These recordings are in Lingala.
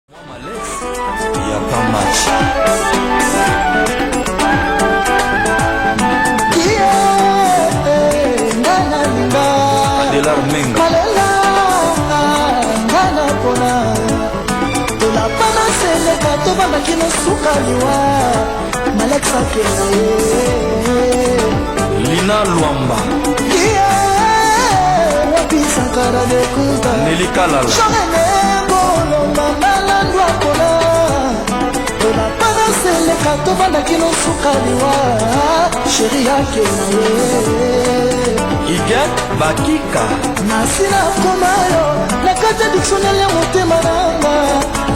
Il n'y a pas match. Adelar Menga Lina Luamba Nelly Kalala Iget Bakika nasina komayo nakati ya dictionnaire ya motema nanga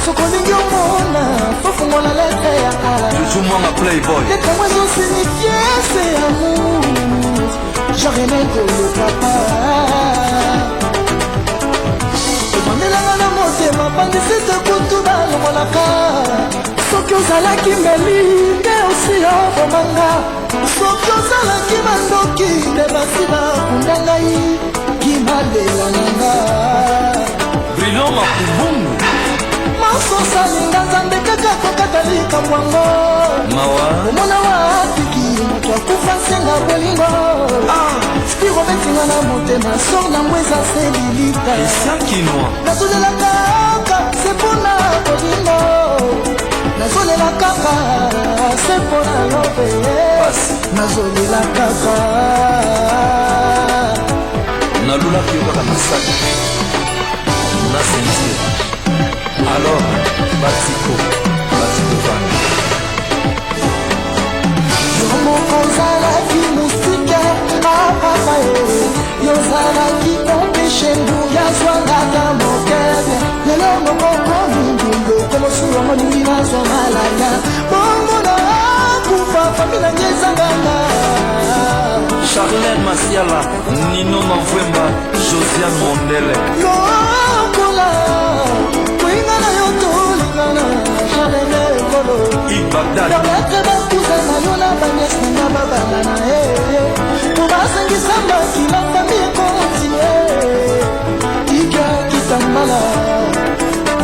sokolingi omona fofungola lete ya Jujumwanga Playboy leta mwezo signifie c'est amour jareneko le papa ebandelanga na motema bandisite kutu balongolaka soki ozalaki mbeli nde osi obomanga soki ozalaki bandoki nde basi bakunda ngai kimalela nanga Brilo Makubungu masosalinga nzambe kaka kokata likamwango Mawa omona watiki moto akufa nsenga bolingo spiro betinga na motema sor na mbweza selilita Esiakinwa nazolela kaka se mpona bolingo nazolela kaka se mpona lobe nazolela kaka nalulaki yo kaka masaki na sentir alors batiko vani yo moko ozalaki mosike apapa yozalaki empeshe nguya zwangaka mokebe lelo moko komindundo komosuro molingi nazwa malaya bongo na kufa fami nange ezanganga Charlène Masiala Nino Mavwemba Josiane Mondele lokola kwinga na yo tolingana jalene ekolo Bagdad permetre bakuza na yo na banyes nanga babala na ye po basangisa makila fami ekontinue ika kitambala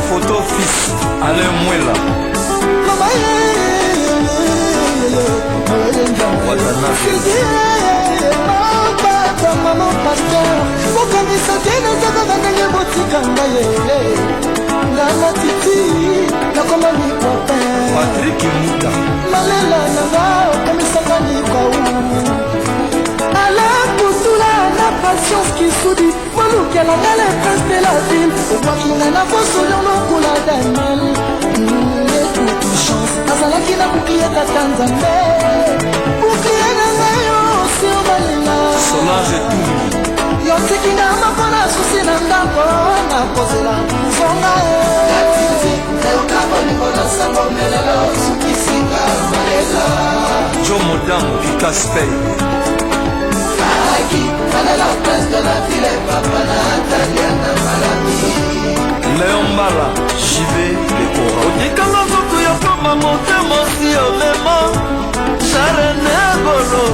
Photo fils Alain Mwela mama mabata mama paster okanisa te nazaka bandenge botika ngai ngana titi nakoma mikwape Patrick Muta malela nanga okomisaka likau alakutula na patience kisudi molukelanga le prince de la ville okwakinga na kosolio lokula daniel ekutu chance azalaki na buklie tata nzambe buklie na ngai yo sio malela Solange Toumi yotiki na mapona susi na ndako na kozela zonga Joe Modamu Kikaspey Léon Mbala JV Lekora odikanga nzoto ya pamba motema osi omema charene bolo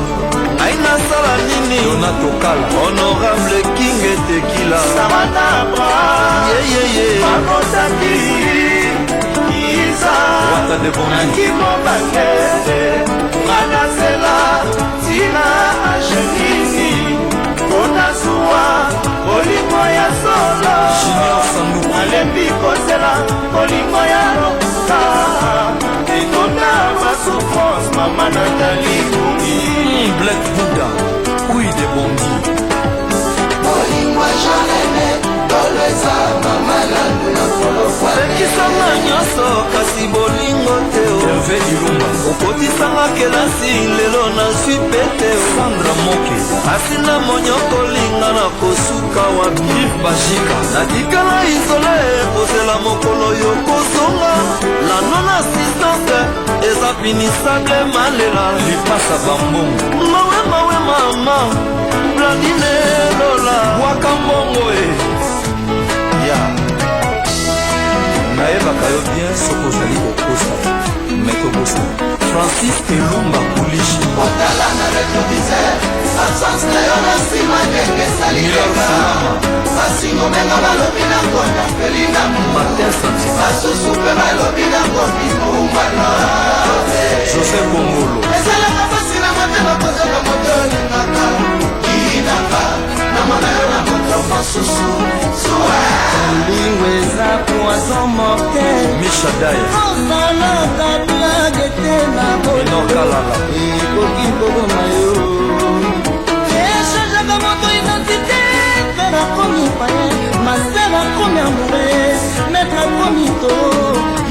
ngai nasala nini Donato Kala honorable king etekila samanabra yeyeye amotaki iza Wata de Bondi nakimobangele manasela tina agenini mpona zuwa bolingo ya solo Junior Sanduku nalembi kozela bolingo ya roka ekota basouffrance mama natali kungi Black Buddha Pouille de Bondi bolingo jarene toleza mamalandu na kolofwa sekisanga nyonso kasi bolingo te Hervé Ilumba okotisanga kelasi lelo nazwi pete Sandra Moke asinda monyokolinga na kosuka wapi Yves Bajika natikala isole kozela mokolo yokozonga la non assistance eza pinisable malela Lipasa Bambongo mawe mama blandine lola Waka Mbongo Ya nayebaka yo bien soko ozali kokosa me tokosa Francis Elumba Kulishi otala na retroviseur absence na yo na nsima ndenge esalikeka basingo menga balobi nango nafelinamo basusu mpe balobi nango bimongwana José Kongolo ezalaka pasi na motema kozaka moto olingaka kinaka namona yo na moto mosusu olingo eza poison mortel Mishadaya osalaka blage te na Inokalala ekoki koboma yo echangeaka moto identité frère akomi paye master akomi amoureux maître akomi to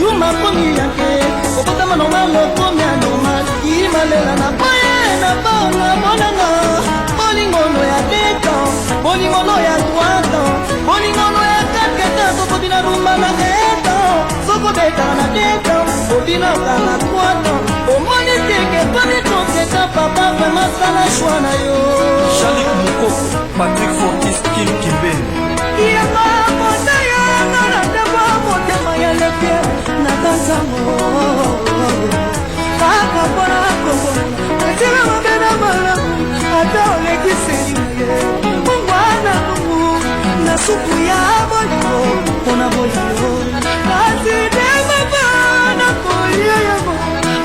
yuma akomi yake okotama normal okomi anormal imalela na paye na bona monanga bolingono ya detan bolingono ya droitan bolingono ya kaketa sokobina rumba na etan sokobetaka na detan obinaka na droitan omoni teke poni konkreta papa vraimen sala shwa na yo Jalik Mukoko Patrick Fortis Kim Kimbeni yanga mota yanga na ndeko motema ya lepie na dansango kaka mpona kongona atina mabe na malamu ata olekiseli na ye mongwana lungu na supu ya bolingo mpona bolingo kasi ndengaba na kolia yango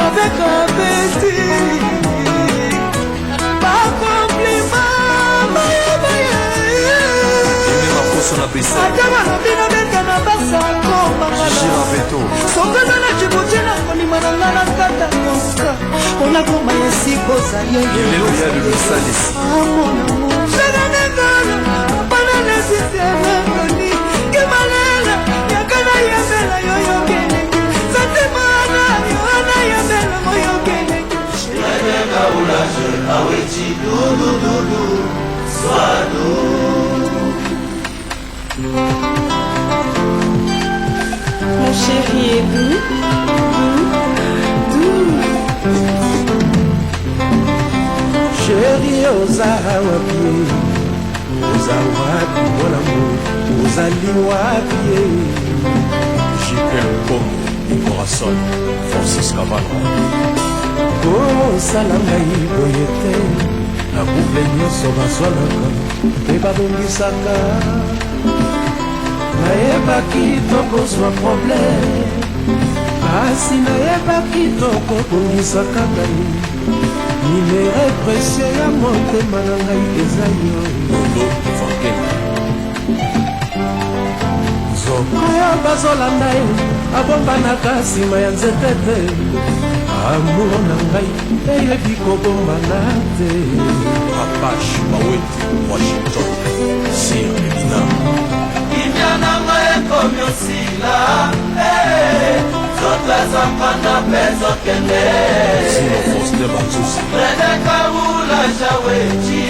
avec apeti bakomplima mayabaya ata balobi na beta na basako Girabeto sokoza na cibutina konima na nga na kata yoka mpona koma esika ozali Haleluya de Lusalis amonamo saganegana mpona nesisianakoni kemalela yakana yambela yoyokeleki satemana yoana yambela moyokeleki Mon chéri est doux, doux. sheri oza wapi oza wapi molamu ozali wapi JPL Congo, Corazon, Francis Cavallo. osala ngai boye te na couple nyonso bazwanaka mpe babongisaka nayebaki tokozwa probleme kasi nayebaki tokobongisaka ngai nimere presie ya motema na ngai eza yo Lolo Evangelho. nzoko ya bazolanda ye abombanaka nsima ya nzete te amour na ngai eyebi kobombana te Apache Maweti, Washington, Sir Elina. kimia nanga ekomi osila zoto ezapanda mpe zokende Zino Foster Banzuzi. redekabula jaweci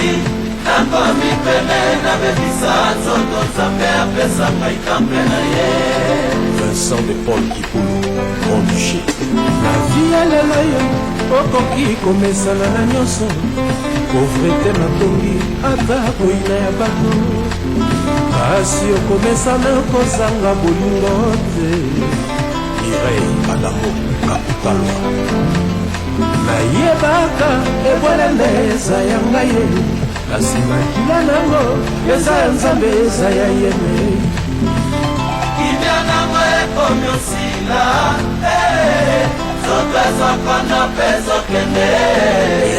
nakomi pene nabebisa nzoto nzambe apesa ngai kampe na ye Vincent de Paul Kipulu, Grand Duché. na vi ya lelo yo okoki komesana na nyonso povrete matongi ata koina ya bato kasi okomesana kozanga bolingo te Mireille Adamo, Kaputalwa. nayebaka ebwelende eza ya ngai ye kasi makila nango eza ya nzambe eza ya yene kimia nanga ekomi osila zoto ezapanda mpe zokende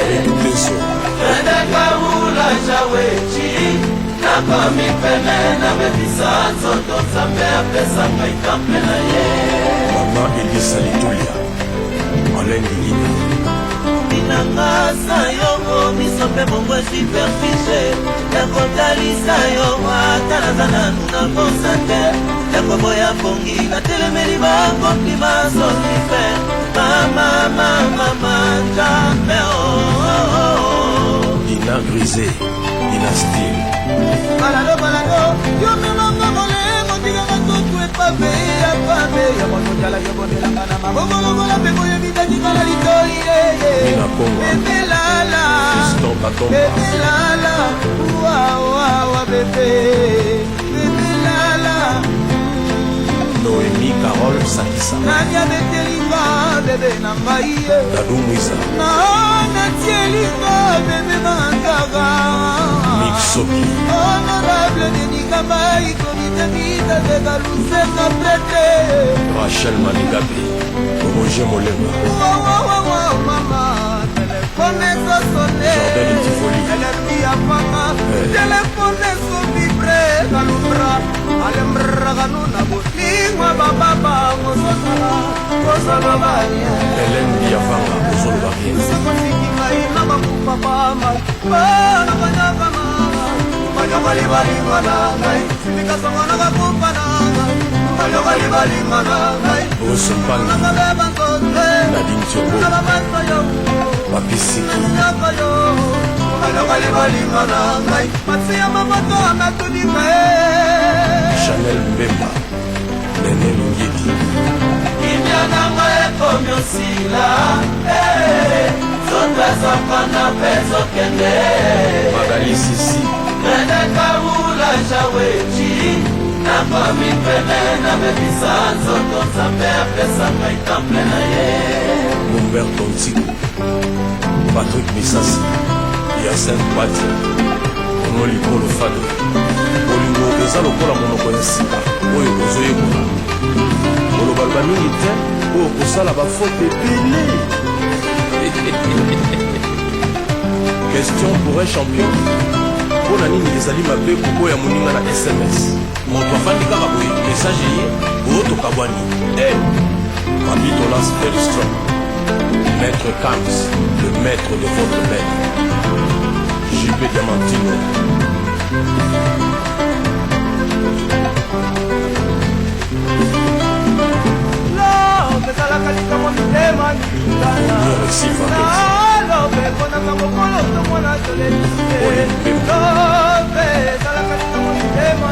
Eric Blesso, redekabula jaweci nakomi pene nabebisa nzoto nzambe apesa ngai kampe na ye Mama Elisa Litulia, Alain Lilina. inanga sa yongo miso mpe bongo superfice ya kotalisa yo ata naza nanu na bosa te ya koboya pongi natelemeli bakomplima solifer mamamamama jambe Dina Grisé, Dina Style. balado balado yo memanga molemo tiganga totu epabe ya pabe ya monojala yobondelanga na mabongologola mpe boyebitakikala litoi Mina Congo, ebelala Fiston Batomba. ebelala wawawa bebe ebelala Noémie Carole Sakisa. nani abetelinga bebe na ngai Dadou Mouisa natieliko bebe bangaga Mixoki honorable Denikama ikomite vita vega luseka prete Rachel Manigabe Roger Molenga mama telefone sosone Jordan Tifoli LRB apaka telefone so vibre kalumbra alembra kanuna butingwa bababa ngososala ngosababania Hélène Biafanga Ozolobaki sekosikimai nabakupapama banakanyakama manyokalibalinganangai simikasongonakakupanangai manyokalibalinganangai Osopani nakabebansote Nadine Tiobo nakabansoyo Papisiki nyakayo manyokalibalinganangai masiyama moto amatudika Chanel Mbemba Nene Lungidi Indiananga ekomi osila zotwezokona pezo kende Magali Sisi Redekabula shawechi nakomi pene na mebisa nzoto nzambe apesaka itample na ye Humberto Ntiko Patrick Misasi Yacine Pati Ono Likolo Fado Olingo eza lokola monoko ya sika oyo ozoyekola olobaloba mingi te oyo kosala bafaute ebele question pour un champion mpona nini ezali mabe koboya moninga na sms moto afandi kaka boye message ye oyotoka bwani Rabitolas Felstrom Maître Kams le maître de votre maître JP Diamantino ezalaka likambo mitema lobe eponaka mokolo tomona tolelise lobe ezalaka likambo mitema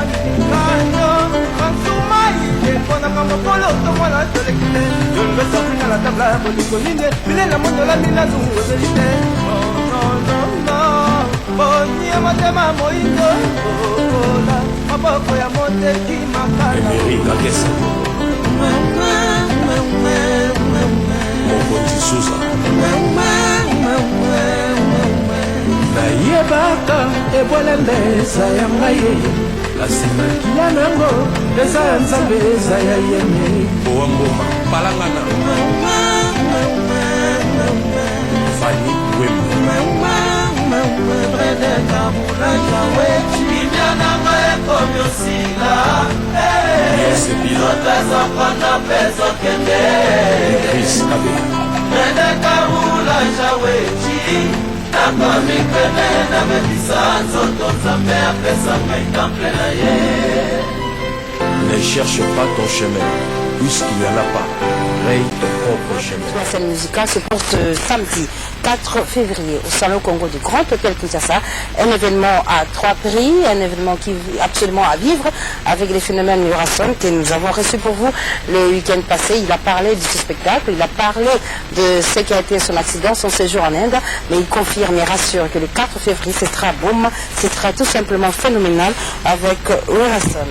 kanyo mansumai eponaka mokolo tomona tolekile yonbesofringa na tabla ya bolingo nini bilela mondola milandu ezeli te bonia motema moindo okola maboko ya moteki makala Mokonzi Souza nayebaka ebwelende eza ya ngai nasimaki nango eza ya nzambe eza ya yeme Boamboma Palangana Fanny Wemba Indiananga ekomi osila zotezokona pezo kende Chris Kabe redekabula jawechi nakomi pene na mebisa nzoto nzambe apesaka itample na ye Ne cherche pas ton chemin puisqu'il n'y en a pas. Raye ton propre chemin. La scène musicale se porte samedi 4 février au Salon Congo du Grand Hôtel Kinshasa. Un événement à 3 prix, un événement qui est absolument à vivre avec les phénomènes Murason que nous avons reçus pour vous le week-end passé. Il a parlé de ce spectacle, il a parlé de ce qui a été son accident, son séjour en Inde, mais il confirme et rassure que le 4 février, ce sera boum, ce sera tout simplement phénoménal avec Murason.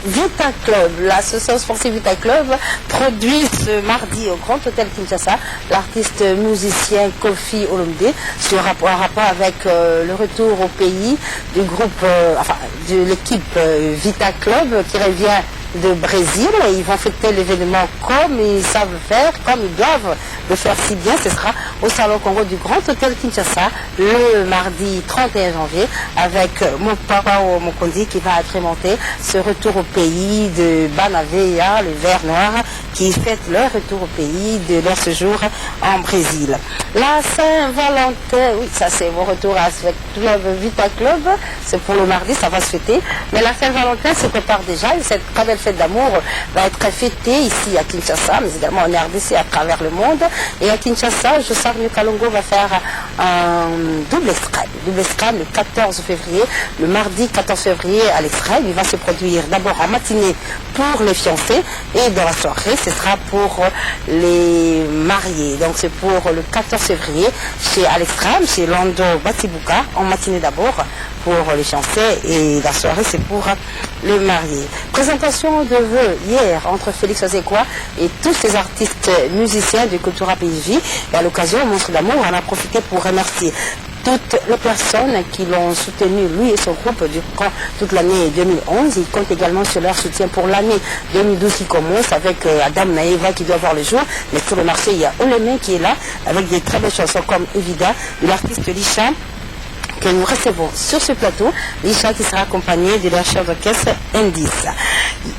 Vita Club, l'association sportive Vita Club produit ce mardi au Grand Hôtel Kinshasa l'artiste musicien Kofi Olomide en rapport avec le retour au pays du groupe, de l'équipe Vita Club qui revient de Brésil. Ils vont fêter l'événement comme ils savent faire, comme ils doivent le faire si bien. Ce sera au Salon Congo du Grand Hôtel Kinshasa le mardi 31 janvier avec mon papa Mokondi qui va agrémenter ce retour au pays de Banaveya, le Vert Noir, qui fêtent leur retour au pays de leur séjour en Brésil. La Saint-Valentin, oui, ça c'est mon retour à ce club Vita Club, c'est pour le mardi, ça va se fêter. Mais la Saint-Valentin se prépare déjà et cette très belle fête d'amour va être fêtée ici à Kinshasa, mais également en RDC à travers le monde. Et à Kinshasa, je sais que Kalongo va faire un double extrême le 14 février, le mardi 14 février à l'extrême. Il va se produire d'abord en matinée pour les fiancés et dans la soirée, ce sera pour les mariés. Donc c'est pour le 14 février chez Alextram, chez Lando Batibuka, en matinée d'abord pour les Chancais et la soirée c'est pour les mariés. Présentation de vœux hier entre Félix Ozekwa et tous ces artistes musiciens de Cultura PJ. Et à l'occasion, Monstre d'amour, on a profité pour remercier toutes les personnes qui l'ont soutenu, lui et son groupe, durant toute l'année 2011. Il compte également sur leur soutien pour l'année 2012 qui commence avec Adam Naeva qui doit voir le jour. Mais sur le marché, il y a Oleme qui est là avec des très belles chansons comme Evida, de l'artiste Lisha que nous recevons sur ce plateau. Lisha qui sera accompagnée de leur chef d'orchestre Indice.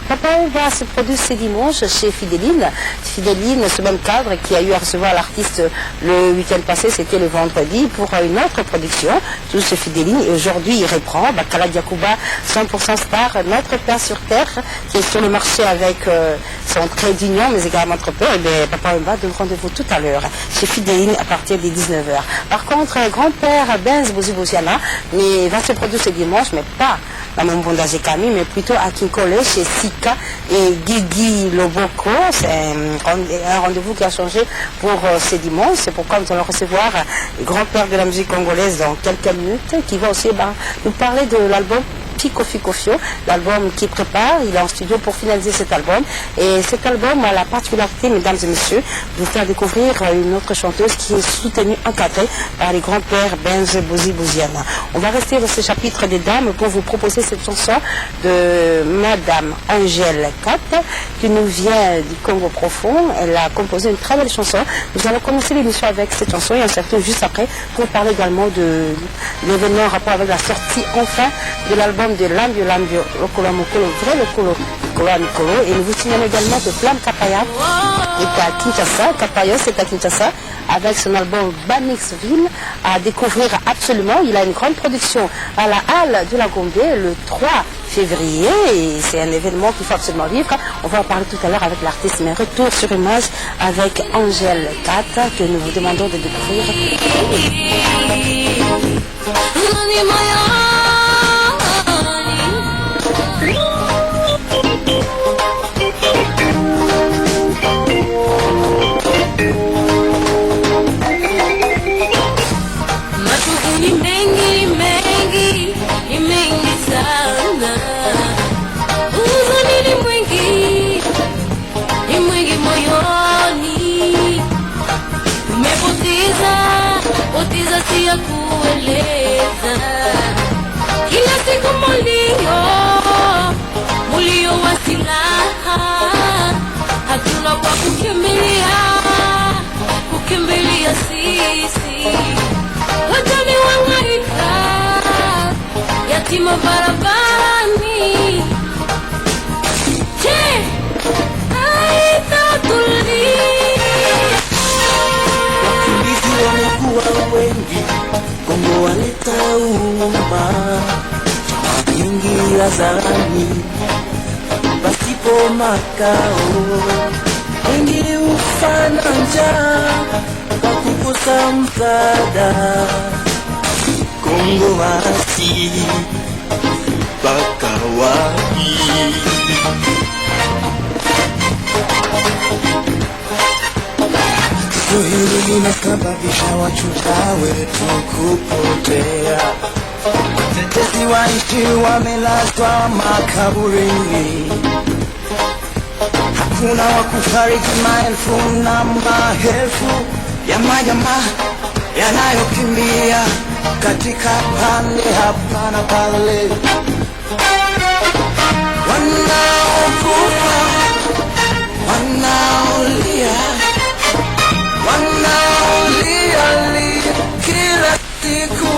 Papa va se produire ce dimanche chez Fidéline. Fidéline, ce même cadre qui a eu à recevoir l'artiste le week-end passé, c'était le vendredi, pour une autre production, tout ce Fidéline. Et aujourd'hui, il reprend Bakala Diakouba, 100% star, notre père sur terre, qui est sur le marché avec son trait d'union, mais également notre père. Et bien, Papa Wemba donne rendez-vous tout à l'heure chez Fidéline à partir des 19h. Par contre, grand-père Benz Bouzibouziana va se produire ce dimanche, mais pas dans Mombonda Zekami, mais plutôt à Kinkole chez Sika et Guigui Loboko. C'est un rendez-vous qui a changé pour ce dimanche. C'est pourquoi nous allons recevoir le grand-père de la musique congolaise dans quelques minutes, qui va aussi nous parler de l'album Kofi Kofio, l'album qui prépare. Il est en studio pour finaliser cet album. Et cet album a la particularité, mesdames et messieurs, de vous faire découvrir une autre chanteuse qui est soutenue, encadrée par les grands-pères Benz Bouzibouziana. On va rester dans ce chapitre des dames pour vous proposer cette chanson de Madame Angèle Kat, qui nous vient du Congo profond. Elle a composé une très belle chanson. Nous allons commencer l'émission avec cette chanson et on se retrouve juste après pour parler également de l'événement en rapport avec la sortie enfin de l'album de Lambio, Lokolo Mokolo, vrai Lokolo Mikolo. Et nous vous signalons également que Flamme Kapaya est à Kinshasa. Kapaya, c'est à Kinshasa, avec son album Banixville à découvrir absolument. Il a une grande production à la Halle de la Gombe le 3 février. Et c'est un événement qu'il faut absolument vivre. On va en parler tout à l'heure avec l'artiste, mais retour sur image avec Angèle Kat, que nous vous demandons de découvrir. Ya kueleza kila siku mulio wa silaha, hatuna kwa kukimbilia sisi, wajane wangaika, yatima barabarani. Je, haitatulia? Wakimbizi wamekuwa wengi, Kongo waleta umma, nyingi ya zamani pasipo makao, wengi ufa na njaa kwa kukosa msaada. Kongo basi mpaka wapi? Hili linasababisha wachunga wetu kupotea. Tetesi waishi wamelazwa makaburini, hakuna wakufariji, maelfu na maelfu ya majamaa yanayokimbia katika pande hapa na pale, wanaokufa, wanaolia, wanaolia kila siku,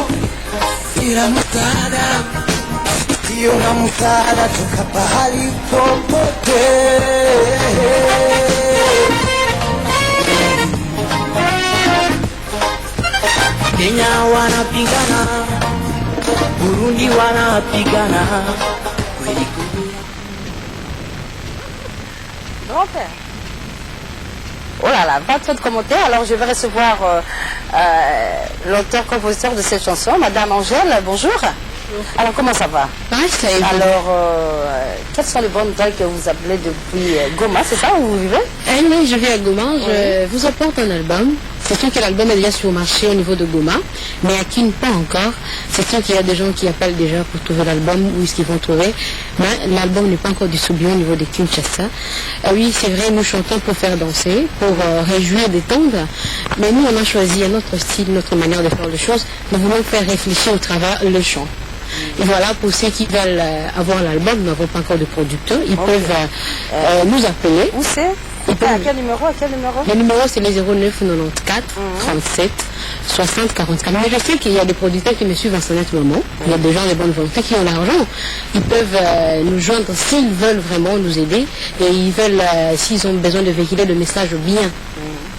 bila msaada, sio na msaada toka pahali popote. Kenya wanapigana, Burundi wanapigana. Grand-père. Oh là là, 27 commentaires. Alors je vais recevoir l'auteur-compositeur de cette chanson, Madame Angèle. Bonjour. Alors, comment ça va? Ça a été. Alors, quelles sont les bonnes nouvelles que vous appelez depuis Goma, c'est ça où vous vivez? Oui, je vis à Goma. Je vous apporte un album. C'est sûr que l'album est déjà sur le marché au niveau de Goma, mais à Kin pas encore. C'est sûr qu'il y a des gens qui appellent déjà pour trouver l'album, où est-ce qu'ils vont trouver. Mais l'album n'est pas encore distribué au niveau de Kinshasa. Oui, c'est vrai, nous chantons pour faire danser, pour réjouir, détendre. Mais nous, on a choisi un autre style, notre manière de faire les choses. Nous voulons faire réfléchir au travers le chant. Et voilà, pour ceux qui veulent avoir l'album, nous n'avons pas encore de producteur. Ils peuvent nous appeler. Où c'est? À quel numéro? Le numéro, c'est le 09 94 37 60 44. Mais je sais qu'il y a des producteurs qui me suivent en ce moment. Il y a des gens de bonne volonté qui ont l'argent. Ils peuvent nous joindre s'ils veulent vraiment nous aider. Et ils veulent, s'ils ont besoin de véhiculer le message bien,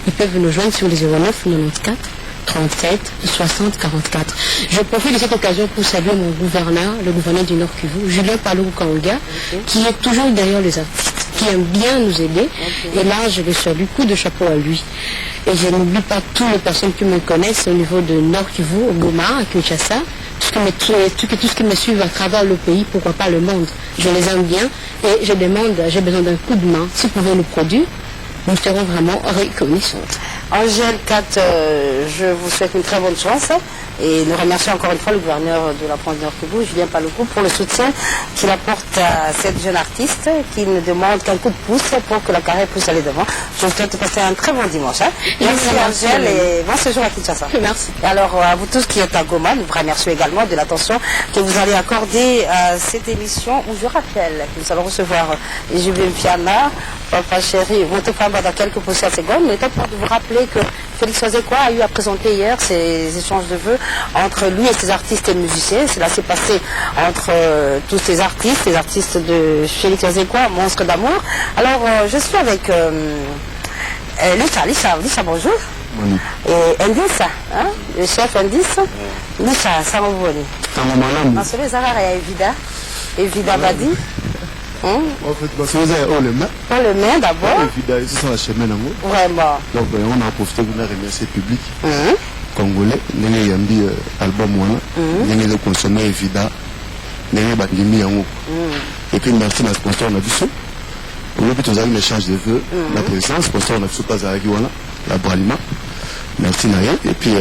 ils peuvent nous joindre sur le 09 94 37 60 44. Je profite de cette occasion pour saluer mon gouverneur, le gouverneur du Nord Kivu, Julien Palou Kanga, qui est toujours derrière les artistes, qui aime bien nous aider. Et là, je le salue, coup de chapeau à lui. Et je n'oublie pas toutes les personnes qui me connaissent au niveau de Nord Kivu, au Goma, à Kinshasa, tout ce qui me suivent à travers le pays, pourquoi pas le monde. Je les aime bien et je demande, j'ai besoin d'un coup de main. Si vous pouvez le produire, nous serons vraiment reconnaissantes. Angèle 4, je vous souhaite une très bonne chance et nous remercions encore une fois le gouverneur de la province de Nord-Kivu, Julien Paloukou, pour le soutien qu'il apporte à cette jeune artiste qui ne demande qu'un coup de pouce pour que la carrière puisse aller devant. Je vous souhaite de passer un très bon dimanche. Merci Angèle et bon séjour à Kinshasa. Merci. Alors à vous tous qui êtes à Goma, nous vous remercions également de l'attention que vous allez accorder à cette émission où je rappelle que nous allons recevoir Jubin Fiana, Papa Chéri, Montefamba dans quelques prochaines secondes, mais peut-être de vous rappeler que Félix Ozekwa a eu à présenter hier ces échanges de vœux entre lui et ses artistes et musiciens. Cela s'est passé entre tous ces artistes, les artistes de Félix Ozekwa, Monstre d'amour. Alors je suis avec Lisha, bonjour. Oui. Et Endissa, hein, le chef Endissa. Lisha, ça va vous aller. Masole Zahara et Evida Badi. En fait, c'est le main. Pour le main d'abord. Évidemment, c'est la chemin d'amour. Vraiment. Donc, on a profité pour remercier le public congolais. Nous avons dit album, nous avons consommé évidemment. Nous avons dit et puis, merci à la sponsor, on a vu ça. Pour le but, nous avons un échange de vœux. La présence, sponsor, on a vu ça, pas à la Bralima. Merci, Naya. Et puis,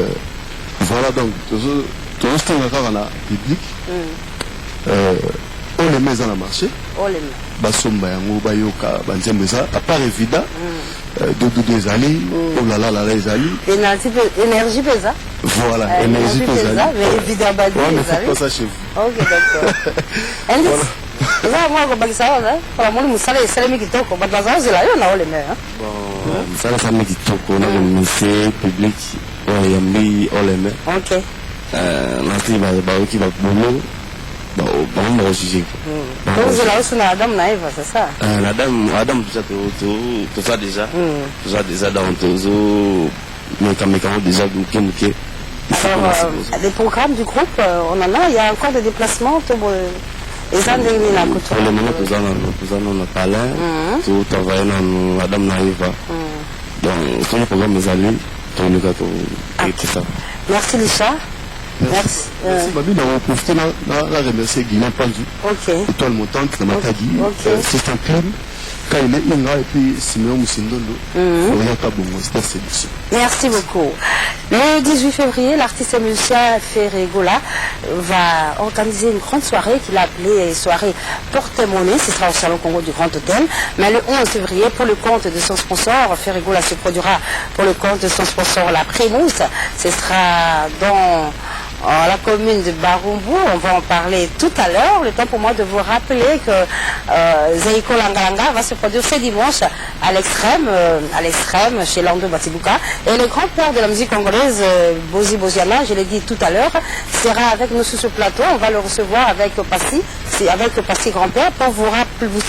voilà, donc, tout ce qu'on a dans le public. On les met dans le marché. Basomba yango bayoka banzembe za à part évident dodo des ali oh là là les ali énergie pesa voilà énergie pesa mais évidemment badi les ali pas ça chez vous. OK d'accord elle là moi ko bakisa là pour moi musala esalemi kitoko badaza zela yo na ole me bon musala sami kitoko na remercier public on yambi ole me OK nati ba qui va boulot. Bon, on a sujet. Donc, je l'ai aussi Adam Naïva, c'est ça? Adam, tout ça déjà. Tout ça déjà dans tout mécaniquement déjà bouquet. Alors, les programmes du groupe, on en a, il y a encore des déplacements. Pour le moment, nous en parlé. Tout travail dans Adam Naïva. Donc, sur le programme, nous allons pour le gâteau et tout ça. Merci, Lisha. Merci. Merci, Babi. On profite de remercier Guillaume Pandu. OK. Étoile montante, c'est ma tagi. C'est un club. Quand il est Inga et puis Simeon Moussindondo. Merci beaucoup. Le 18 février, l'artiste et musicien Ferregola va organiser une grande soirée qu'il a appelée soirée Porte-Monnaie. Ce sera au Salon Congo du Grand Hôtel. Mais le 11 février, pour le compte de son sponsor, Ferregola se produira pour le compte de son sponsor La Prémousse. Ce sera dans la commune de Barumbu. On va en parler tout à l'heure. Le temps pour moi de vous rappeler que Zeiko Langalanga va se produire ce dimanche à l'extrême, chez Lando Batibuka. Et le grand-père de la musique congolaise, Bozi Boziana, je l'ai dit tout à l'heure, sera avec nous sur ce plateau. On va le recevoir avec Passy grand-père pour vous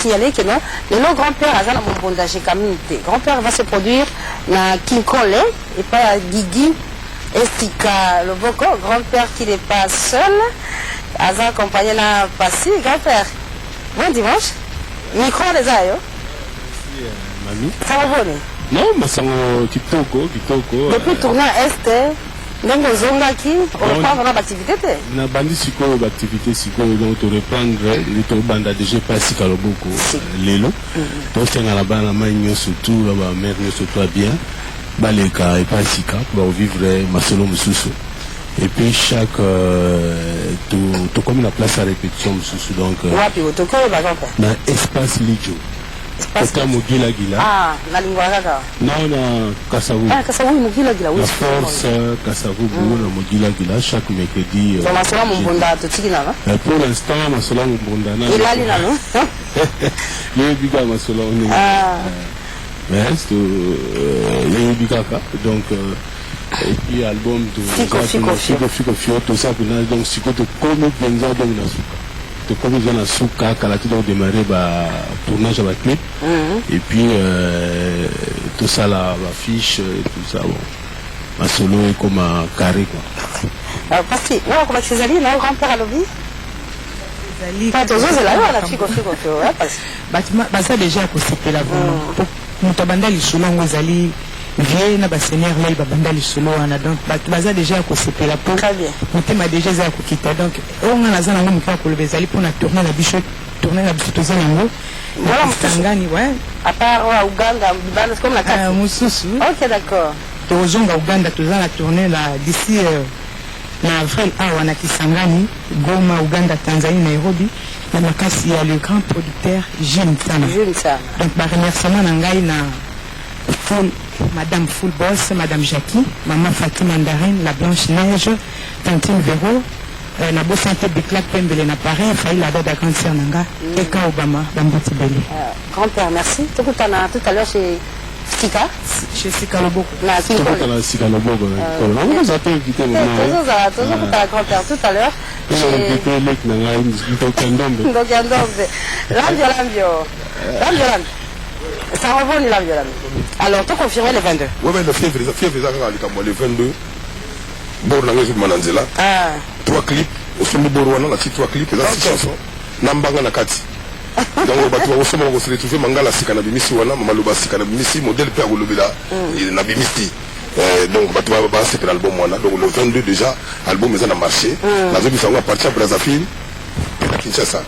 signaler que non, le nom grand-père Azana Mombonda Kamite. Grand-père va se produire dans Kinkole et pas à Guigui. Estika, le Boko, grand-père qui n'est pas seul, Aza accompagné na Passy, grand-père. Bon dimanche. Micro les aïeux. Mamie. Ça va bonne? Non, mais c'est kitoko. Depuis tourner à Est, Donc ozongaki reprendre na activité te. Na bandi sikoyo ba activité sikoyo donc to reprendre to banda déjà pas sika loboko lelo. Donc c'est na bana manyo surtout ba mère ne surtout bien. Baleka et pas sika pour vivre masolo mususu. Et puis chaque tout comme la place à répétition mususu donc wapi otokoyo ba kaka na espace lijo. Kota Mogila Gila. Ah, na lingua kaka. Non, na Kasavu. Ah, Kasavu Mogila Gila. La force Kasavu na Mogila Gila chaque mercredi. Dans ma sola Mbonda totiki na. Pour l'instant, ma sola Mbonda na. Il a lina no. Le biga ma sola on. Ah. Mais c'est le biga ka donc et puis album de Fiko tout ça donc si côté comme benza donc na suka. De comme ils ont un souk à la donc démarrer tournage avec clip et puis tout ça la fiche tout ça bon ma solo est comme un carré quoi. Parce que là comment tu allais là grand-père à l'obi pas toujours c'est là la fille bah ça déjà à côté là bon mutabanda lisolo ngozali vie na basenior là babanda lisolo wana donc baza déjà ko sepela pour mutema déjà za ko kita donc on a zana ngom kwa ko lebezali pour na tourner la bicho tozana ngo voilà mutangani ouais à part Uganda bibana comme la carte mususu OK d'accord tozonga Uganda tozana tourner là d'ici na avril awa na Kisangani Goma Uganda Tanzanie Nairobi na makasi ya le grand producteur Jeune Sana donc ba remerciement na ngai na full Madame Full Boss, Madame Jackie, Maman Fatima Mandarine, la Blanche Neige, Tantine Véro, la Beau Santé Biclac Pembele na Paris, Faïl la Dada Grande Sœur Nanga, Eka Obama, Bamboti Bele. Grand-père, merci. Tout à l'heure chez Sika. Chez Sika Loboko. Sika Loboko. On a été invité toujours pour ta grand-père tout à l'heure. L'ambio. Ça revient la violence. Alors, tu confirmes le 22. Oui, mais le février, le 22. Borlange Mananzela. Ah. 3 clips. Au sommet Borwana, la petite 3 clips. Et là, 6 chansons. Nambanga Nakati. Donc, on va se retrouver Mangala Sikana Bimisi Wana, Maluba Sikana Bimisi, modèle Père Golubida, Nabimisi. Donc, on va passer l'album Wana. Donc, le 22 déjà, l'album est en marché. La zone est partie à Brazzaville et à Kinshasa.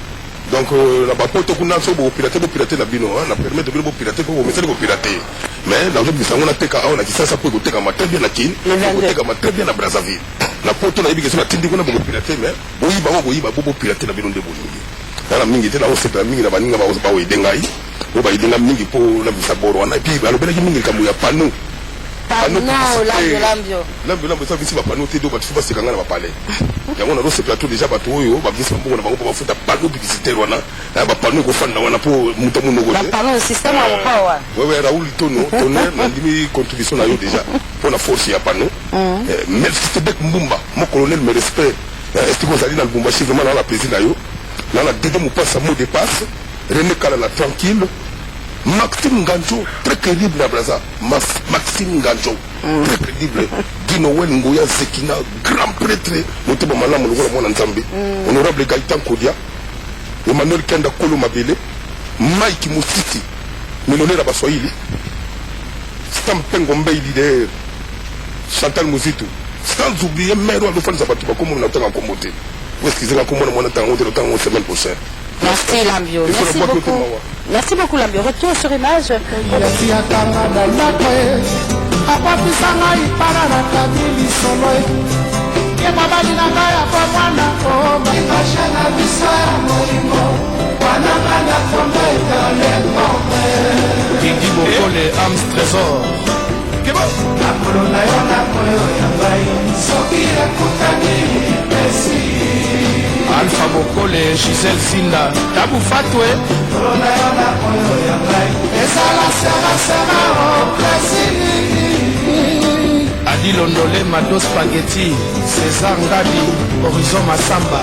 Donc la bapoto kuna so bo pirater la bino na permettre de bo pirater ko mettre ko pirater mais la job bisango na teka on a kisasa ko teka ma très bien na kin ko teka ma très bien na Brazzaville la poto na ibike so na tindi kuna bo pirater mais bo yiba bo pirater na bino de bolingi na mingi te na o sepla mingi na baninga ba o idengai bo ba idenga mingi po na bisaboro na puis ba lobela mingi kamu ya pano l'ambio ça visi ba pano te do ba tuba sekanga na ba palais yango na rose plateau déjà bato oyo ba visi mbongo na bango ba futa pano publicitaire wana na ba pano ko fanda wana po muto muno go la pano système wa power ouais Raoul tonnerre na ndimi contribution na yo déjà pour la force ya pano merci Tebek Mbumba mon colonel me respect est-ce que vous allez dans le Mbumba vraiment dans la président yo là la dedans mo passe mot de passe René Kala la tranquille Maxime Nganjo, très crédible à Braza. Maxime Nganjo, très crédible. Dinowen Ngoya Zekina, grand prêtre. Nous Malama, nous Nzambi. Honorable Gaëtan Kodia. Emmanuel Kenda Kolo Mabele. Mike Mousiti. Millionnaire à Baswahili. Stampengombe leader. Chantal Mouzitou. Sans oublier Mero Alofan Zabatuba, comme on a en commoté. Vous excusez la commune, on a le temps, on semaine prochaine. Merci Lambio. Merci beaucoup. Merci beaucoup Lambio. Retour sur image. Didi Bokole, Ams Trésor. Alpha Bokole, Gisèle Sinda, Tabou Fatwe. Adi Londole, Mado Spaghetti, César Ngadi, Horizon Massamba.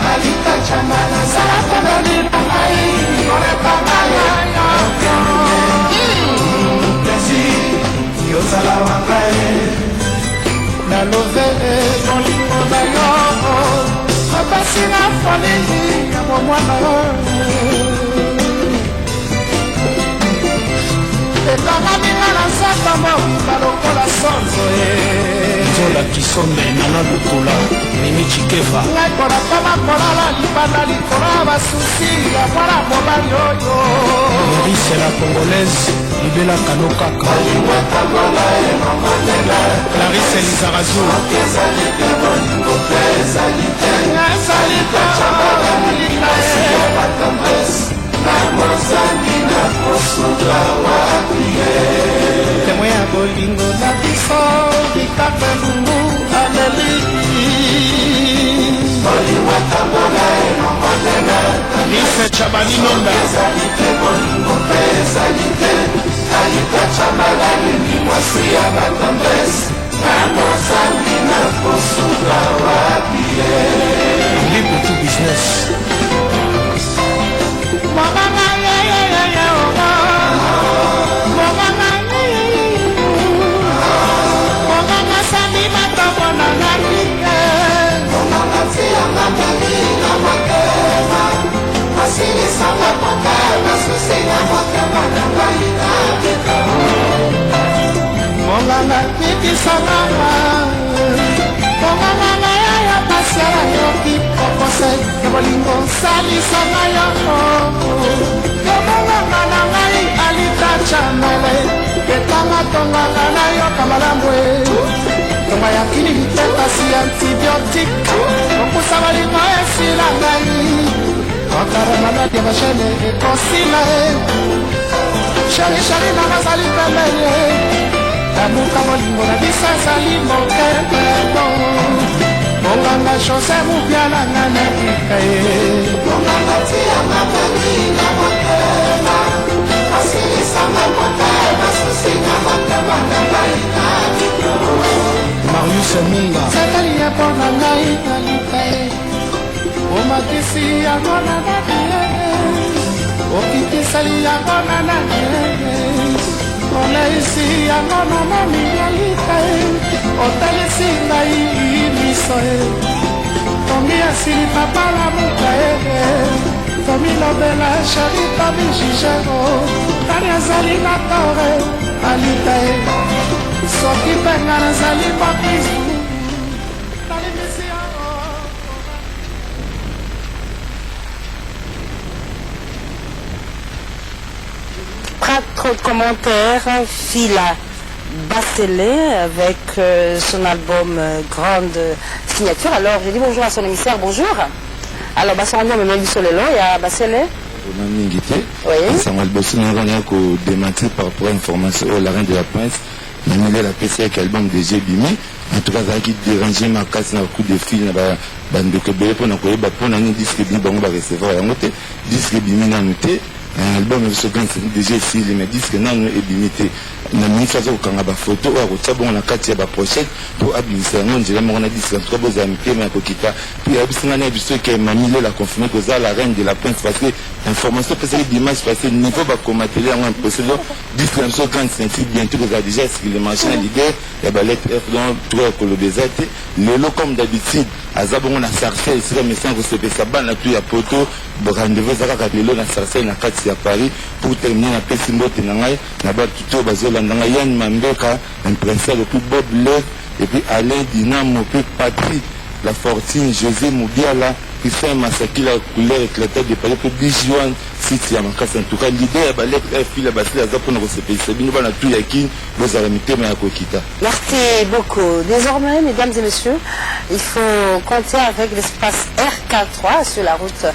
Nalove molingo na yo Mabasi na foleni ya mwana yo Ekanga minga na saka mo Balokola sonzo Zola Kisombe Nana Lutola Mimi Chikeva Nakona kama kolala libanda likora basusi ya mwana mobali oyo Maurice la Congolaise Libela Kanokaka Clarisse Elizarazu Temwe ya bolingo na biso bikaka lungu aleli Lise Chabani Nonda Libre to business Monganga kikisanganga Monganga ya pasiala yoki Kokose ya bolingo salisanga yako Monganga na ngai alita chamele Ketanga tonganga na yoka malambwe Tonga ya kini vitekasi antibiotik Okusa bolingo esila ngai Wakara maladi ya bashene ekosila Shari na mazali pembele Namuka molingo na bisa ezali mokebebo Monganga chose mubiala nga na bikaye Monganga tia mabeli na motema Asilisanga motema Susinga motema na baina Marius Munga Sekali ya pona ngai na likaye Omakisi yango na nabie Okikisali yango na nabie Olaisi yango na mamiyalika Otalisi ngai miso Tomi asili papa la muka Tomi lobela shari tomi jijero Tani azali na tore alika Soki penga nazali bakristu Tali misi yango Pas trop de commentaires. Fila Basselé avec son album Grande Signature. Alors, je dis bonjour à son émissaire. Bonjour. Alors, Basselé, on me dit sur le long. Il y a Basselé. Oui. Ça m'a bossé dans un démenti par rapport à l'information au la reine de la Prince. Namile la PC avec l'album de G-Bimi. En tout cas, ça a dérangé ma casse dans le coup de fil. Bande que bébé pour nous pour nous disque Bimi bon va recevoir la note disque Bimi n'a noté un album de ce grand déjà ici les disques non et limité na ministre zo kanga ba photo wa ko tsabon na kati ya ba projet pour abisa non je l'aime on a dit c'est trop beau amis mais ko kita puis abisa na biso que mamile la confirmé que ça la reine de la Prince parce que information parce que dimanche passé niveau ba commander en procédure disque so grand c'est bientôt que ça déjà ce que les machines l'idée ya ba lettre F dans trois colobésate le lot comme d'habitude azabon na sarcelle c'est comme ça que c'est ça ban na tout ya poto rendez-vous ça ka lelo na sarcelle na kati ya Paris pour terminer na pesi mbote na ngai na ba tuto bazola ndanga Yann Mambeka impressé le plus Bob Love et puis Alain Dinamo puis Patrick La Fortune José Moubiala qui fait un massacre la couleur éclatante de Paris pour 10 juin site ya makasi en tout cas l'idée ya ba lettre file basile aza pour nous se payer bino bana tout yaki vous avez mis ma kokita. Merci beaucoup. Désormais, mesdames et messieurs, il faut compter avec l'espace RK3 sur la route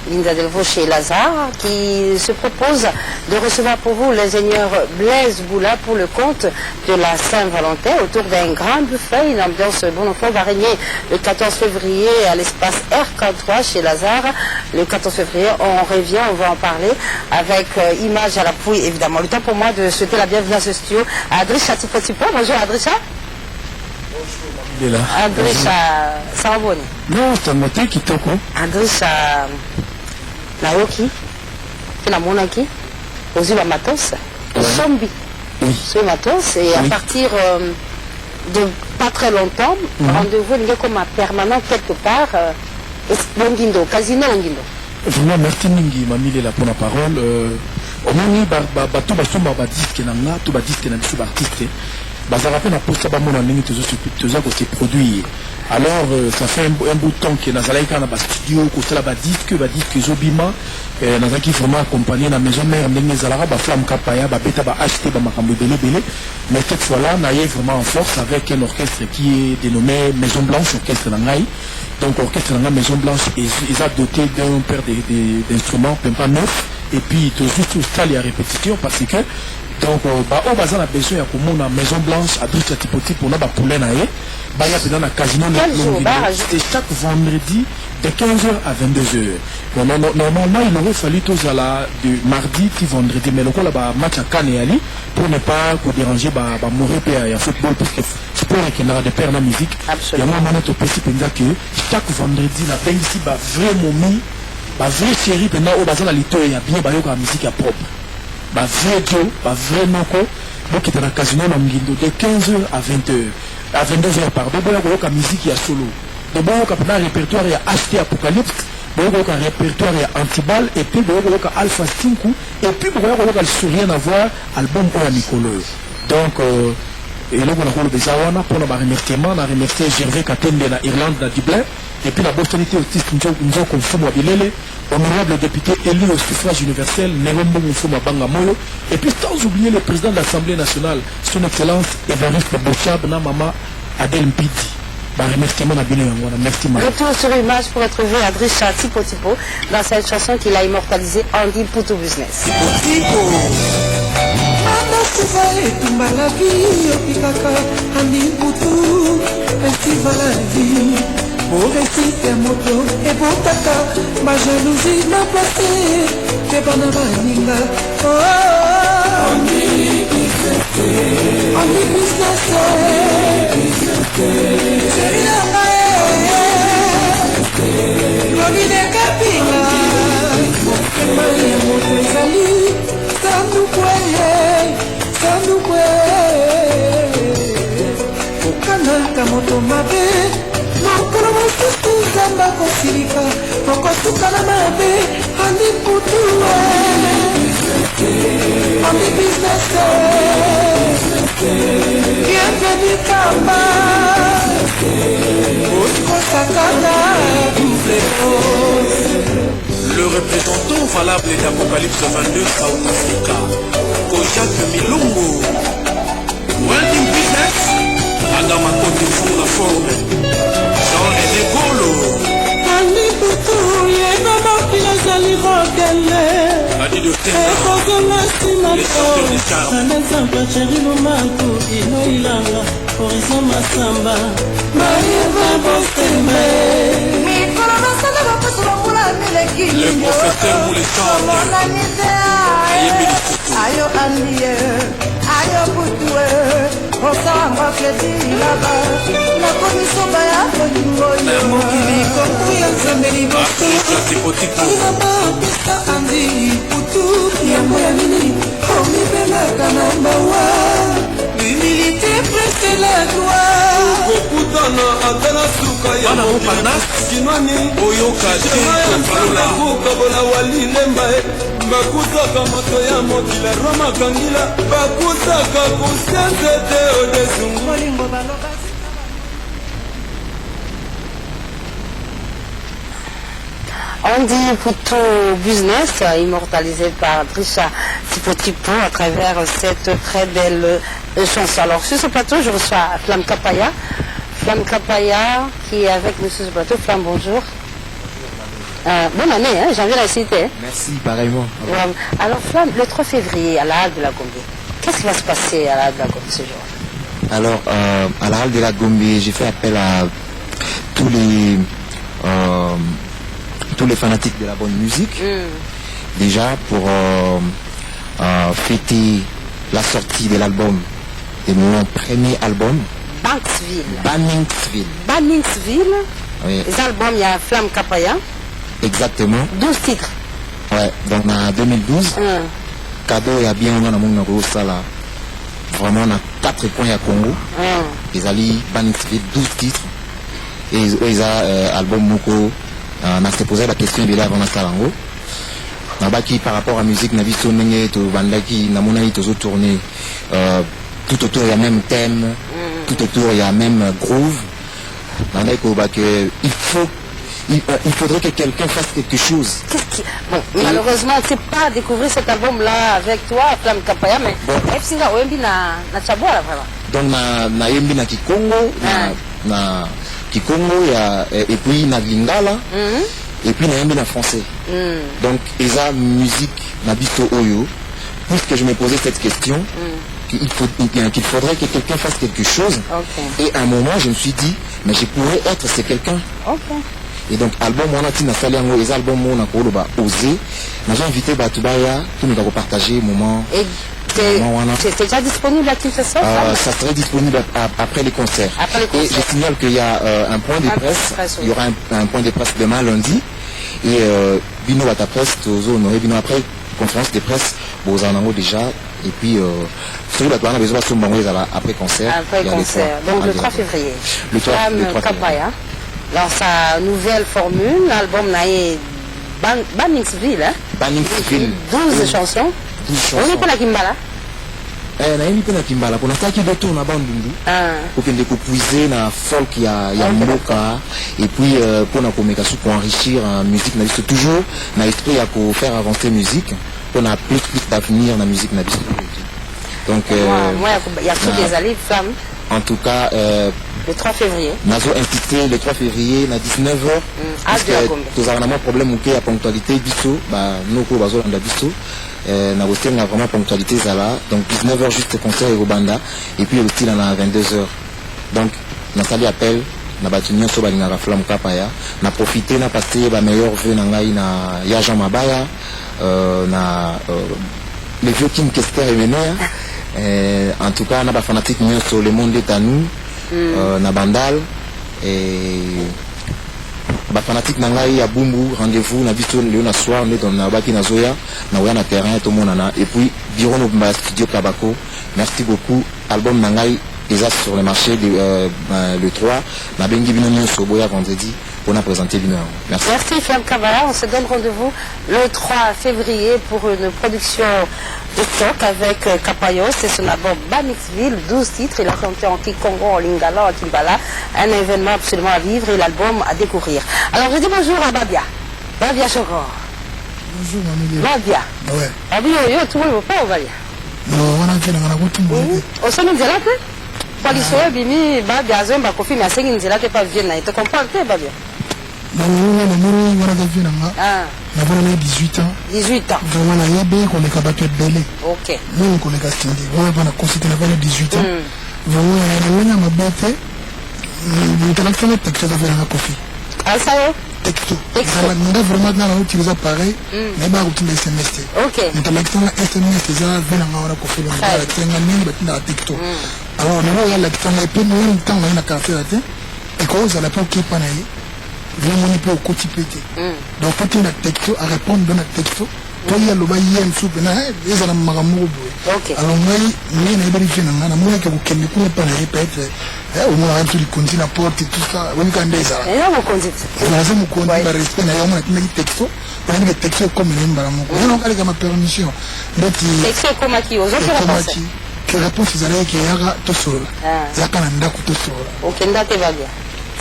Linda Delvaux chez Lazare qui se propose de recevoir pour vous l'ingénieur Blaise Boula pour le compte de la Saint-Valentin autour d'un grand buffet. Une ambiance bon enfant va régner le 14 février à l'espace RK3 chez Lazare. Le 14 février, on revient, on va en parler avec image à l'appui évidemment. Le temps pour moi de souhaiter la bienvenue à ce studio à Adrisha Tipotipo. Bonjour Adrisha. Bonjour. Adrisha, ça va bon? Non, c'est un moté qui toko. Adrisha, Naoki, tu l'as monaki, aux îles Matos, au Sombi, sur Matos, et à partir de pas très longtemps, rendez-vous il y a comme un permanent quelque part, Longindo, Casino Longindo. Vraiment, merci Ningi, Mamile la pour la parole. Au moins, bateau basomba ba disque nanga, tout ba disque na biso ba artiste. bazala pe na posta bamona ndenge toza kose produire. Alors ça fait un bout de temps que nazalaki kaka na bastudio kosala badisque ezobima nazalaki vraiment accompagné na maison mère ndenge ezalaka baflamme kapaya babeta baacheté bamakambo ebele, mais cette fois là naye vraiment en force avec un orchestre qui est dénommé Maison Blanche, orchestre na ngai. Donc orchestre na ngai Maison Blanche ils a doté d'un paire d'instruments pas neuf, et puis toujours style à répétition parce que donc on baza na besoin ya komona Maison Blanche à Dricha Tipoti pour na ba poulet na ye baya pena na casino na c'est chaque vendredi de 15h à 22h. Normalement il aurait fallu tous à la de mardi puis vendredi, mais le coup là ba match à Cannes ali pour ne pas déranger ba mourir ya football parce que sport qui n'a de père na musique. Il y a moment to petit penza que chaque vendredi la ben ici ba vrai momi ba vrai chéri pena o baza na lito ya bien ba yo ka musique ya propre. Ba vrai Joe, ba vrai Noko, donc il est dans le casino na Mgindo de 15h à 20h. À 22h pardon, bon la musique ya solo. De bon ka na répertoire ya acheté Apocalypse, bon ka répertoire ya Antibal et puis bon ka Alpha 5 et puis bon ka rien à voir album pour Nicolo. Donc et là on a le bezawana pour na remerciement, na remercier Gervais Katende na Irlande na Dublin et puis la Bostonité autiste nous a confié Bilele. Honorable député élu au suffrage universel, Nerombo Moufouma Bangamoyo, et puis sans oublier le président de l'Assemblée nationale, son excellence Évariste Bochab, na maman Adèle Mpidi. Remerciement à Bine Yangwana. Merci Marie. Retour sur image pour retrouver Adrisha Tipo dans cette chanson qu'il a immortalisée, Andy Poutou Business. Pour réciter mon dos et pour tata, ma jalousie m'a placé, t'es bonne à vanilla. Oh, on dit business, chérie la Lobby de Capilla, mon trésali, ça nous au canal Kamoto Mabe. Mokolo mosusu zamba kosilika okosuka na mabe andi putu andi business bienvenu kamba oskosakana double Le représentant valable d'Apocalypse 22 South Africa, Kojak Milongo, Welding Business, Adama Kote pour la forme. Jean-René Golo Ani Poutou, yena mokila zali rokele ekozonga nsima to anazamba cheri lomaku ino ilanga horizon masamba mayeva boseme mikolo basala baposo bamula mileki le professeur Moulessante ayo andie ayo Poutou osamba fleti laba na komisomba ya kolingo mokili kongu ya nzambe liboso inaba pesa andi putu yango ya nini omibelaka na mbawa l'humilité presse la gloire kokutana ata na suka ya kinwani oyokakokabola walilemba bakutaka moto ya mokila roma kangila bakutaka konsianse te odesungu molingo baloba. Andy Poutou Business, immortalisé par Adrisha Tipo à travers cette très belle chanson. Alors sur ce plateau, je reçois Flamme Kapaya. Flamme Kapaya qui est avec nous sur ce plateau. Flamme, bonjour. Bonne année, hein, janvier la cité. Merci, pareillement. Alors Flamme, le 3 février à la Halle de la Gombe, qu'est-ce qui va se passer à la Halle de la Gombe ce jour? Alors, à la Halle de la Gombe, j'ai fait appel à tous les fanatiques de la bonne musique, déjà pour fêter la sortie de l'album, de mon premier album, Banningsville. Oui. Les albums, il y a Flamme Kapaya. Exactement. 12 titres. Ouais, donc en 2012, cadeau, il y a bien un ça là. Vraiment, on a 4 points à Congo. Ils allaient Banningsville, 12 titres. Et ils ont album Moko. On a posé la question de l'avant Salango. Par rapport à la musique, on a vu que Bandaki, on a tourné tout autour il y a même thème, tout autour il y a même groove. Il faudrait que quelqu'un fasse quelque chose. Bon, malheureusement, tu ne sais pas découvrir cet album-là avec toi, Flamme Kapaya, mais Epsinga Wembi na Chabola vraiment. Donc, na Yembi na Kikongo, na Kikongo, et puis na Lingala, et puis na Yembi na français. Donc, esa musique na Bisto Oyo, puisque je me posais cette question, qu'il faudrait que quelqu'un fasse quelque chose. Et à un moment, je me suis dit, mais je pourrais être ce quelqu'un. Et donc, album on a dit Nasaliango, les albums on a osé. J'ai invité Batubaya, tout nous avons partagé moment. Et c'est déjà disponible à Kinshasa? Ça serait disponible après les concerts. Et je signale qu'il y a un point de presse. Il y aura un point de presse demain lundi. Et Bino Bata Presse, honoré Bino après conférence de presse, vous en avez déjà. Et puis, sur la toile, on a besoin de après concert. Après concert. Donc le 3 février. Le 3 février. Dans sa nouvelle formule, l'album naïe Banningsville, hein? Banningsville. 12 chansons. 12 chansons. On est pas la Kimbala? Naïe pas la Kimbala. Pour l'instant, qui retourne à Bandundu. Pour qu'il puiser dans folk, il y a Moka. Et puis, pour nous enrichir en musique, c'est toujours dans l'esprit à faire avancer la musique. Pour qu'on a plus d'avenir dans la musique. Donc, moi, il y a toutes les allées de femmes. En tout cas, le 3 février. Nous avons invité le 3 février à 19h. Parce que nous avons un problème où il y a ponctualité. Nous avons vraiment ponctualité. Donc 19h juste concert et Rwanda. Et puis le style à 22h. Donc, nous avons appel. Nous avons Flamme Kapaya. Nous avons profité, nous avons passé la meilleure vue dans Yajan Mabaya. Le vieux Kim Kester et Ménère. En tout cas, on a des fanatiques sur le monde est à nous, na Bandal, et les fanatiques n'angai à Bumbu, rendez-vous, na Bisto, le soir, on est dans la Baki Nazoya, na terrain, tout le monde en a. Et puis, Biron au studio Kabako, merci beaucoup. Album Nangai, déjà sur le marché le 3, na Bengi Binoni Soboya vendredi. On a présenté Bino. Merci. Merci Flamme Kabaya. On se donne rendez-vous le 3 février pour une production de stock avec Kapayos. C'est son album Banixville, 12 titres. Il a chanté en Kikongo, en Lingala, en Kimbala. Un événement absolument à vivre et l'album à découvrir. Alors je dis bonjour à Babia. Babia Chokor. Bonjour Mamie. Babia. Ouais. Babia, tout le monde va pas au Babia. Non, on a fait un peu. Au sommet de la paix. Police, Bimi, Babia, Zomba, Kofi, mais à 5 ans, pas Vienne. Tu comprends, Babia? On a 18 ans. 18 ans. Vraiment, on est capable de belé. Ok. Nous, on est capable de on a constitué 18 ans. Vraiment, on a bête. On a fait un texte de la coffee. Ah, ça y est? Texto. On a vraiment dans l'utilisé pareil, mais pas routine SMS. Ok. On a fait un SMS, c'est ça, on a coffee. On a fait un texto. Alors, on a fait un peu de temps, on a café à terre. Et quand on a pas qui panaille. Vraiment, on peut au quotidien. Donc, quand il y a un texto, à répondre dans un texto, quand il y a le bail, il y a un soupe, il y a un maramou. Alors, moi, il y a un vérifié, il y a un moyen que vous ne pouvez pas répéter. Au moins, il y a un conduit la porte et tout ça. On a un déjà. Et là, vous conduit. On a un conduit, il respect, il y a un texto. On a un texto comme il y a un maramou. On a un permission. Texto comme qui aux autres réponses. Que réponse, ils allaient qu'il y a tout seul. Il y a un anda tout seul. Ok, date va bien.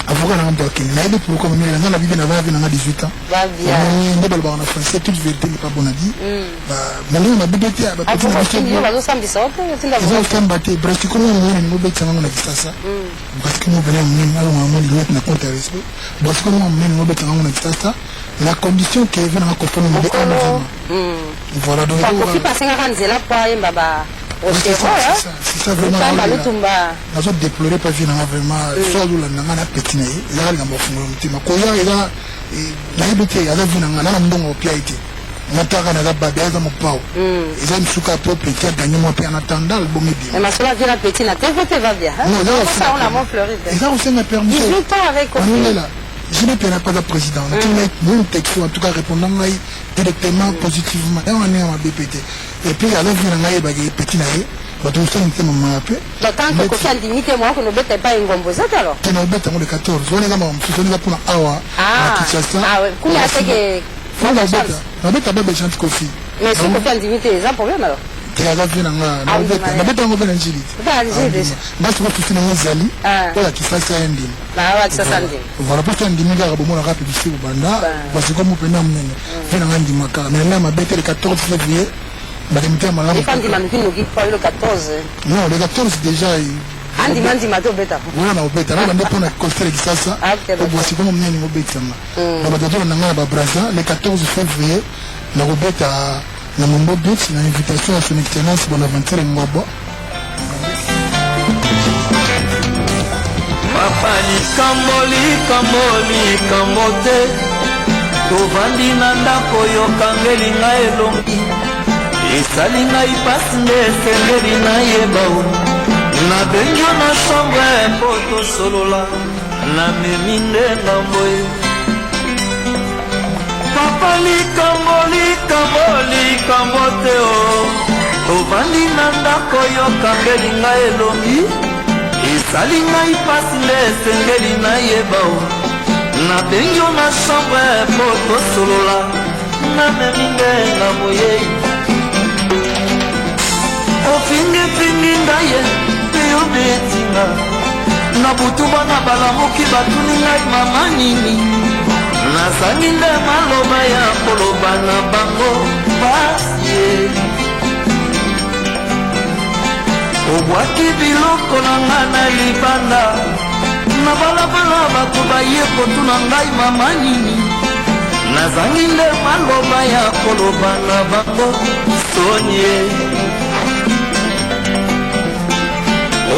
Avocat n'a pas qu'il n'aide pour comme il la vie n'a pas 18 ans. Va bien. On est en français, toute vérité n'est pas bonne à dire. Mais on a bébêté à petit peu. On va samedi soir. Ils ont fait battre. Parce que comment on est une mauvaise chambre on a dit ça. Parce que nous venons à un moment de compte à respect. Parce que nous on est une mauvaise chambre on a dit ça. La condition qui est venue à comprendre le monde. Voilà donc. On peut passer à Ranzela pour aller baba. C'est ça vraiment. Nous avons déploré pas vraiment soit où la nana petit naïe, il y a un morceau de petit macoya, il y a naïveté, il y a la vie dans la ndongo au pied. Nataka na la babia za mopao. Ils ont souka pour petit gagner mon père en attendant le bon média. Mais ma soeur vient la petite na tête va bien. Non, ça on a mon fleuri. Ils ont aussi ma permission. 18 ans avec on est là. Je n'ai pas de président. Nous texte en tout cas répondant directement positivement. Et on est en BPT. Et puis à la vie on a eu petit naïe. Tant que Kofi a dignité, moi, que nous ne bêtons pas une gombosa alors. Tu nous bêtons le 14. On est là, on est pour Awa. Ah, oui. Comment est-ce que. On a bêté à Kofi. Mais si Kofi a dignité, il y a un problème alors. Tu aka vie na nga nabeta yango mpe na njili basi kosusi nango ezali oyo kisasi ya ndimi voilà mposo ya ndimi kaka bomonaka publicité kobanda basi komo mpena monene vie na nga ndima kaka mais nanga mabe te le 14 février bakemite ya malamu non le 14 déjà wana obeta na bande mpona concert kisasa obwasi komo monene obetanga na batatolo na nga na babrasa le 14 février nakobeta na Mambo Beach na invitation à son excellence Bonaventure Ngwabo. Papa likambo te tovandi na ndako yokangeli ngai elongi esali ngai pasi nde esengeli nayeba nabengio na chambre mpo tosolola namemi nde ngambo ye papa likambo te o tovandi na ndako yokangeli ngai elongi esali ngai pasi nde esengeli nayeba nabengi yo na chambre mpo tosolola namemi nde ngambo ye ofingifingi ngai ye mpe yo betinga na butu bana balamuki batuni ngai mama nini nazangi nde maloba ya koloba na bango pasi obwaki biloko na nga na libanda na balabala bato baye kotuna ngai mama nini nazangi nde maloba ya koloba na bango sonie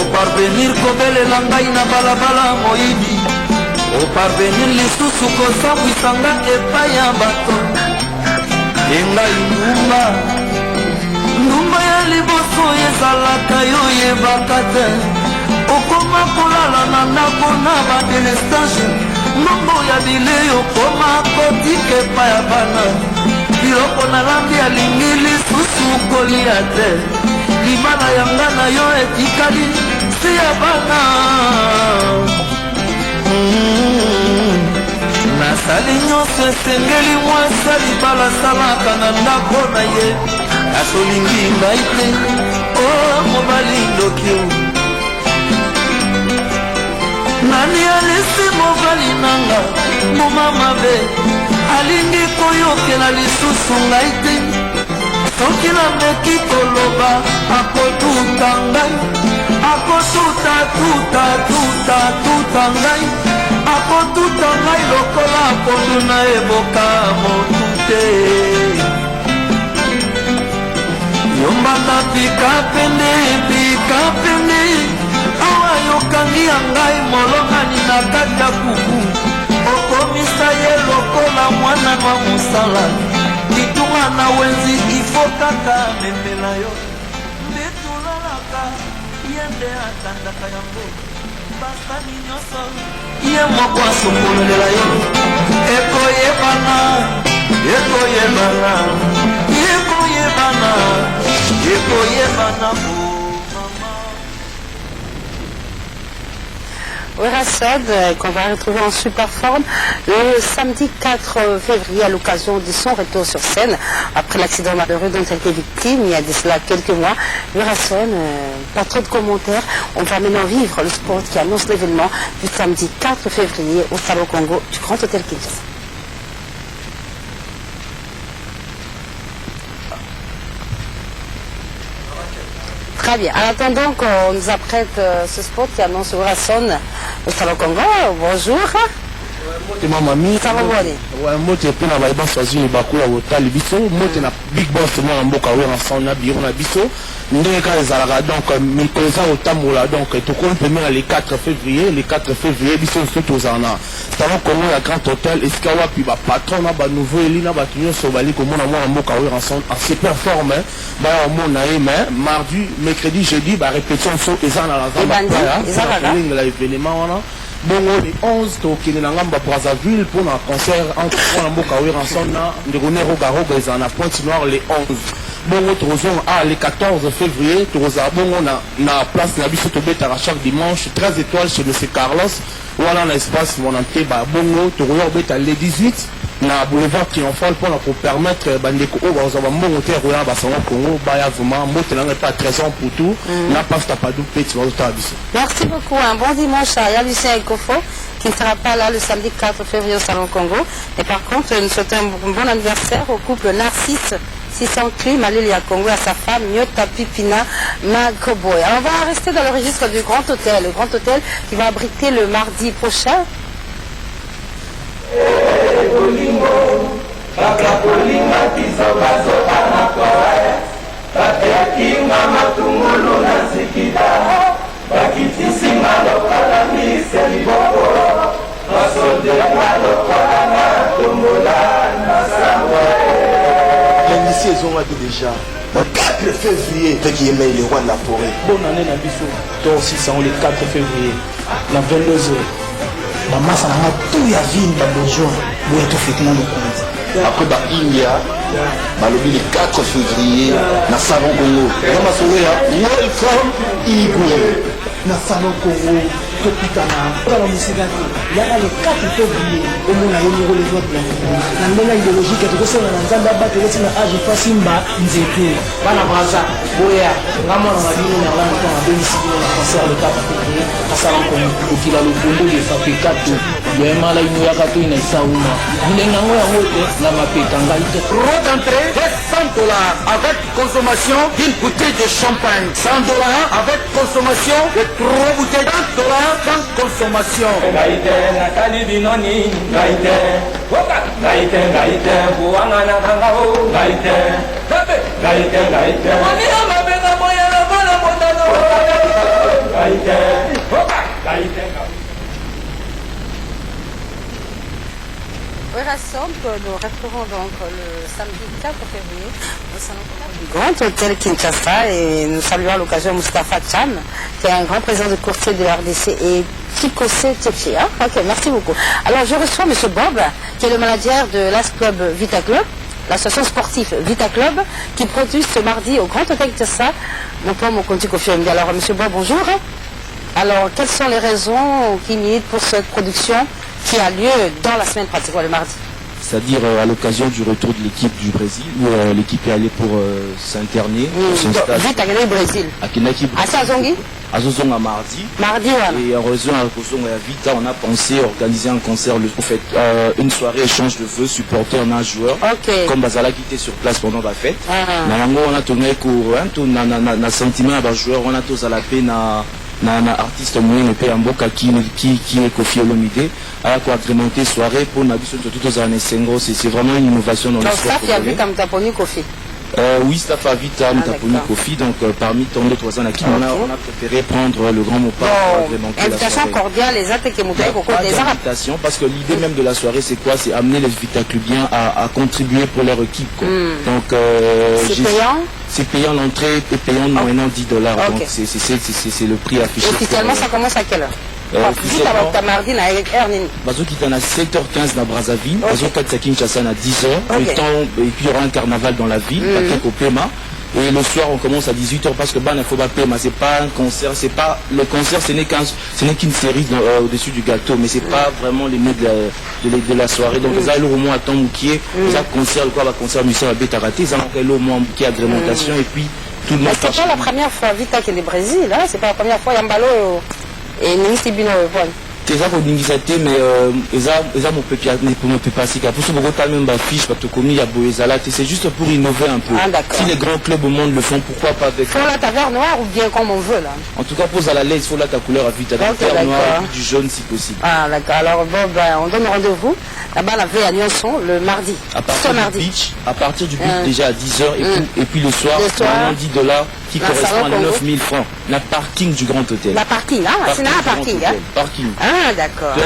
oparvenir kobelela ngai na balabala moyibi oparvenir lisusu kosambwisanga epai ya bato engai ndumba ya liboso ezalaka yo yebaka te okoma kolala na ndako na badelestage ndumba ya bilei okoma kotika epai ya bana biloko na lambi alingi lisusu kolia te libala yanga na yo etikali si ya bana nasali nyonso esengeli mwasi libala asalaka na ndako na ye asolingi ngai te o mobali ndokio nani alisi mobali nanga moma mabe alingi koyokela lisusu ngai te soki nameki koloba akotuta ngai akotutatuta ngai akotuta ngai lokola pondu na eboka motu te yombanda pika pende awa yokangi ya ngai molongani na kati ya kuku okomisa ye lokola mwana na mosala kitunga na wenzi ifo kaka memela yo nde tolalaka ye nde atandaka yango basani nyonso ye moko asokololela yo ekoyebana Werassad, qu'on va retrouver en super forme le samedi 4 février à l'occasion de son retour sur scène après l'accident malheureux dont elle était victime il y a de cela quelques mois. Werassad, pas trop de commentaires, on va maintenant vivre le sport qui annonce l'événement du samedi 4 février au Salon Congo du Grand Hôtel Kinshasa. Très bien. En attendant qu'on nous apprête ce spot qui annonce Werassad au Salon Congo, bonjour. Mamami, ça va bien. Ouais, moi tu es plein à la choisi le bakou à l'hôtel Bisso. Moi tu es big boss moi en boka Werassad na bureau na Bisso. Ndenge ka ezalaka donc mikoza otambola donc tokomi premier le 4 février biso nso tozana Salon Congo ya Grand Hôtel esika wapi ba patron na ba nouveau elina ba nyonso bali komona mwana mboka Werassad en super forme ba omona ye mais mardi mercredi jeudi ba répétition so ezana la zamba la événement wana bongo le 11 tokende na ngamba Brazzaville pour un concert entre mwana mboka Werassad na Nderonero Garoga ezana Pointe Noire le 11 bongo tozong le 14 février toza bongo na place na biso tobeta chaque dimanche 13 étoiles chez M. Carlos voilà un espace monanté ba bongo toza beta le 18 na boulevard triomphal pour permettre bandeko o bazaba mbongo te roya basango Congo baya vraiment mbote na pas 13 ans pour tout na passe tapadou petit bazota biso. Merci beaucoup, un bon dimanche à Lucien Ekofo qui ne sera pas là le samedi 4 février au Salon Congo. Et par contre, nous souhaitons un bon anniversaire au couple Narcisse 600 Malilia Congo à sa femme Nyota Pipina Makoboy. Alors on va rester dans le registre du Grand Hôtel, le Grand Hôtel qui va abriter le mardi prochain. Ici ils ont dit déjà le 4 février qui aimait les rois de la forêt. Bonne année Nabiso. Donc si c'est le 4 février, la 22h. La masse a tout ya vie ba besoin pour être fait dans le compte. Après ba India, ba le 4 février na Salon Congo. Kama soya welcome Igwe na Salon Congo. Dans la musique, il y a le 4 février au monde à l'Union les votes blancs. La nouvelle idéologie qui est aussi dans l'ensemble de la bataille, âge Fassimba, Nzete, Banabraza, Boya, Ramon, la ligne, on a un bénéficié de concert le 4 février à Salon Congo, qui a le Congo de Fapekato, le Mala Inouakato, il est Saouma. Il est la Mapekanga. Gros d'entrée, $100 avec consommation d'une bouteille de champagne. $100 avec consommation de 3 bouteilles. $100 sans consommation. Gaïté, Nathalie Binoni, Gaïté, Gaïté, Gaïté, Bouangana Kangao, Gaïté, Gaïté, Gaïté, Gaïté, On rassemble, nous resterons donc le samedi 4 février au Salon du Grand Hôtel Kinshasa et nous saluons à l'occasion Moustapha Cham, qui est un grand président de courtier de la RDC et Tikose Tchétché. Hein? Ok, merci beaucoup. Alors je reçois M. Bob, qui est le manager de l'As Club Vita Club, l'association sportive Vita Club, qui produit ce mardi au Grand Hôtel Kinshasa, mon point, mon compte Kofi Mbi. Alors M. Bob, bonjour. Alors quelles sont les raisons qui militent pour cette production qui a lieu dans la semaine pratiquement le mardi? C'est-à-dire à l'occasion du retour de l'équipe du Brésil, où l'équipe est allée pour s'interner. Vite à gagner le Brésil. À Sazongi à Zozonga mardi. Mardi, voilà. Et heureusement, à Zozonga Vita, on a pensé organiser un concert, une soirée échange de vœux, supporter un joueur. Comme Bazala qui était sur place pendant la fête. On a tourné un sentiment à joueur, on a tous à la peine na artiste moyen pe amboka qui est Kofi Olomide à agrémenter soirée pour nabiso tout aux années Sengo. C'est vraiment une innovation dans le sport. Ça a vu comme Taponi Kofi. Oui, Staff a Vita, Taponi Kofi. Donc parmi tant d'autres ans qui on a préféré prendre le grand mot pour agrémenter la invitation soirée. cordiale, les actes qui montent au cours des arabes. Parce que l'idée même de la soirée c'est quoi? C'est amener les Vita Clubiens à contribuer pour leur équipe. Donc c'est payant. C'est payant l'entrée et payant moyennant $10. Donc c'est le prix affiché. Officiellement ça commence à quelle heure? Officiellement, mardi na Ernini. Bazo qui est à 7h15 dans Brazzaville, Bazo qui Kinshasa à 10h. Et puis il y aura un carnaval dans la ville, au Pema. Et le soir on commence à 18h parce que il faut pas Pema, c'est pas un concert, c'est pas le concert, ce n'est qu'une série au-dessus du gâteau, mais c'est pas vraiment les mots de la soirée. Donc ils ont au moins à temps moukier, ils ont concert quoi, concert musicien à bêta raté, ils ont au moins qui agrémentation et puis tout le monde. C'est pas la première fois Vita qui est le Brésil, hein? C'est pas la première fois Yambalo et Nisi Bino c'est ça pour l'initiative mais ils ont mon peu passer pour ce beaucoup même fiche parce que comme il y a Boezala c'est juste pour innover un peu. Si les grands clubs au monde le font, pourquoi pas avec faut la taverne noire ou bien comme on veut là. En tout cas pose à la laisse, il faut là ta couleur à vite avec vert noir et du jaune si possible. Ah d'accord. Alors bon on donne rendez-vous là-bas la veille à Nyonson le mardi. À partir du beach déjà à 10h et puis le soir $10 qui correspond à 9 000 francs. La parking du Grand Hôtel. La parking c'est un parking parking. Ah d'accord. Je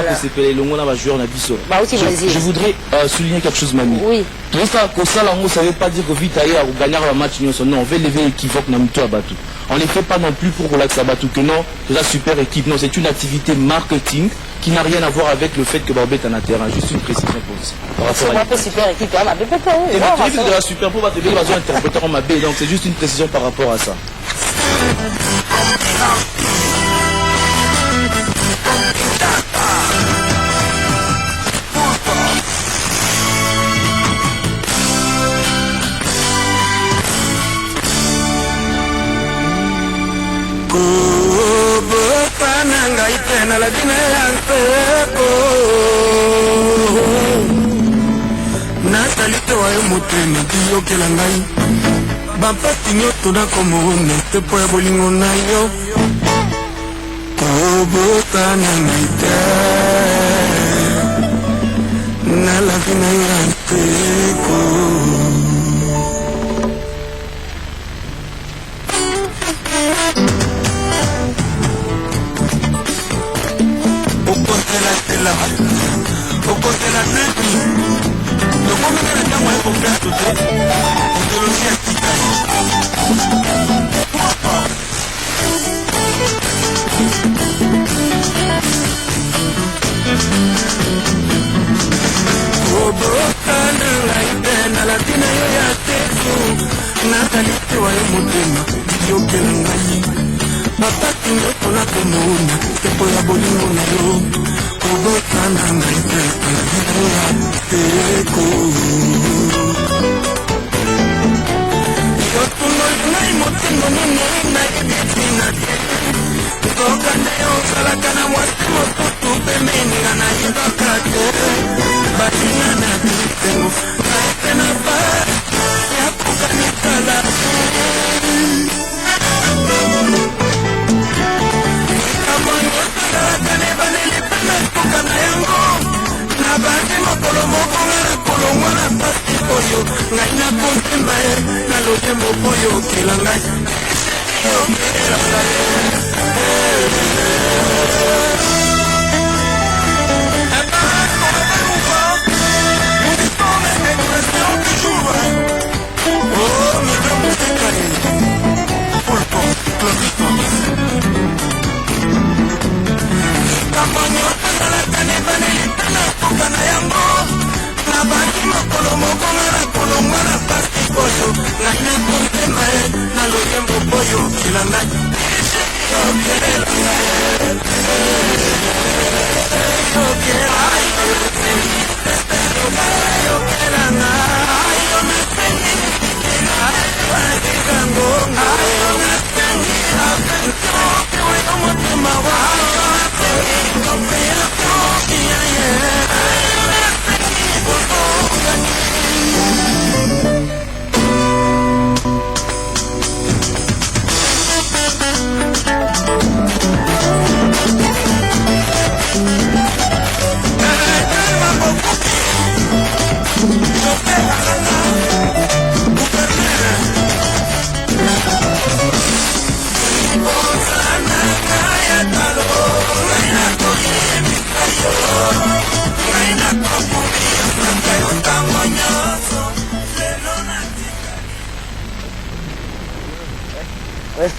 voudrais souligner quelque chose, Mamie. Oui. Tout ça, ça ne veut pas dire que vite aller à gagner un match. Non, on veut lever l'équivoque à Batou. On ne les fait pas non plus pour relaxer à Batou que non, c'est la super équipe. Non, c'est une activité marketing qui n'a rien à voir avec le fait que Barbet est en terrain. Juste une précision pour ça. C'est pas super équipe. C'est de la super pour Batou. Il va interpréter en Mabé. Donc c'est juste une précision par rapport à ça. na ladina ya nseko nasali te wayo motema kiyokela ngai bampasi nyonso nakomona te po ya bolingo na yo kobosana ngai te na ladina ya nseko okotela neti tokomekela ntango ya koplaso te ontologi ya tikali kobosana ngai te na latina yo ya teso nazali te wayo motema yokela ngai bapasi nyonso nakomona tepo ya bolingo na yo kobosana ngai te ya teko yotunoli ngai motingo nini nayebitina te kokande yo osalaka na mwasi mosusu pemeninga nayebaka te batinga na bisengo naete na ba ya kokanisala na yango na basi mokolo moko nga na kolongwa na pasi oyo ngai na kontema ye na lotembo oyo okela ngai okela ngai na yango na baki mokolo moko nga na kolongwa na pasi oyo ngai na kontema ye na lotembo oyo okela ngai okela ngai okela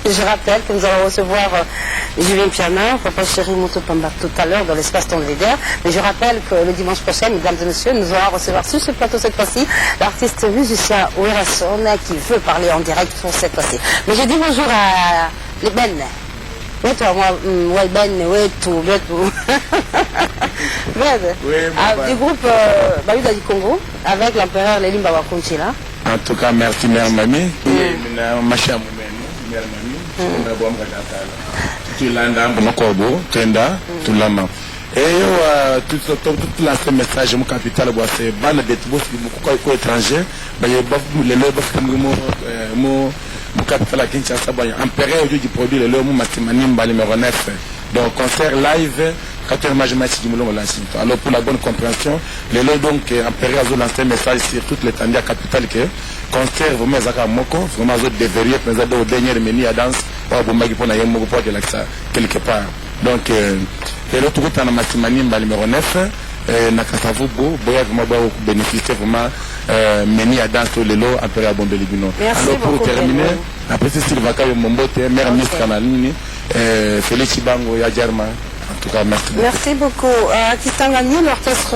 Je rappelle que nous allons recevoir Julien Piana, Papa Chéri Motopamba tout à l'heure dans l'espace Tonleader. Mais je rappelle que le dimanche prochain, mesdames et messieurs, nous allons recevoir sur ce plateau cette fois-ci l'artiste musicien Ouerason qui veut parler en direct pour cette fois-ci. Mais je dis bonjour à les Ben. Oui, toi, moi, ouais, Ben, ouais, tout, Ben, tout. Ben, du groupe Baluda du Congo, avec l'empereur Lélim Bawakunchi là. En tout cas, merci, mère Mamie. tulanda mokobo tenda tulama eyo toute la message mon capital boa c'est bana de tibos ko étranger ba ye ba lelo ba mo capital Kinshasa ba empereur du produit lelo mo matimani mbali numéro 9 donc concert live 4h match du Moulon Lansin. Alors pour la bonne compréhension, les lots donc empereur a lancé un message sur toute l'étendue capitale que concert vraiment zaka moko vraiment zo devriez présenter au dernier menu à danse pour bomagi pour na yemo pour de l'accès quelque part. Donc les lots tout en matimani mbali numéro 9 na Kasavubo boya vraiment ba bénéficier vraiment menu à danse les lots empereur Bombe Libino. Alors pour terminer, après c'est Sylvain Kayo Mombote, maire ministre Kanalini, Félix Chibango ya Germa. En tout cas, merci beaucoup. Merci beaucoup. Kitangani, l'orchestre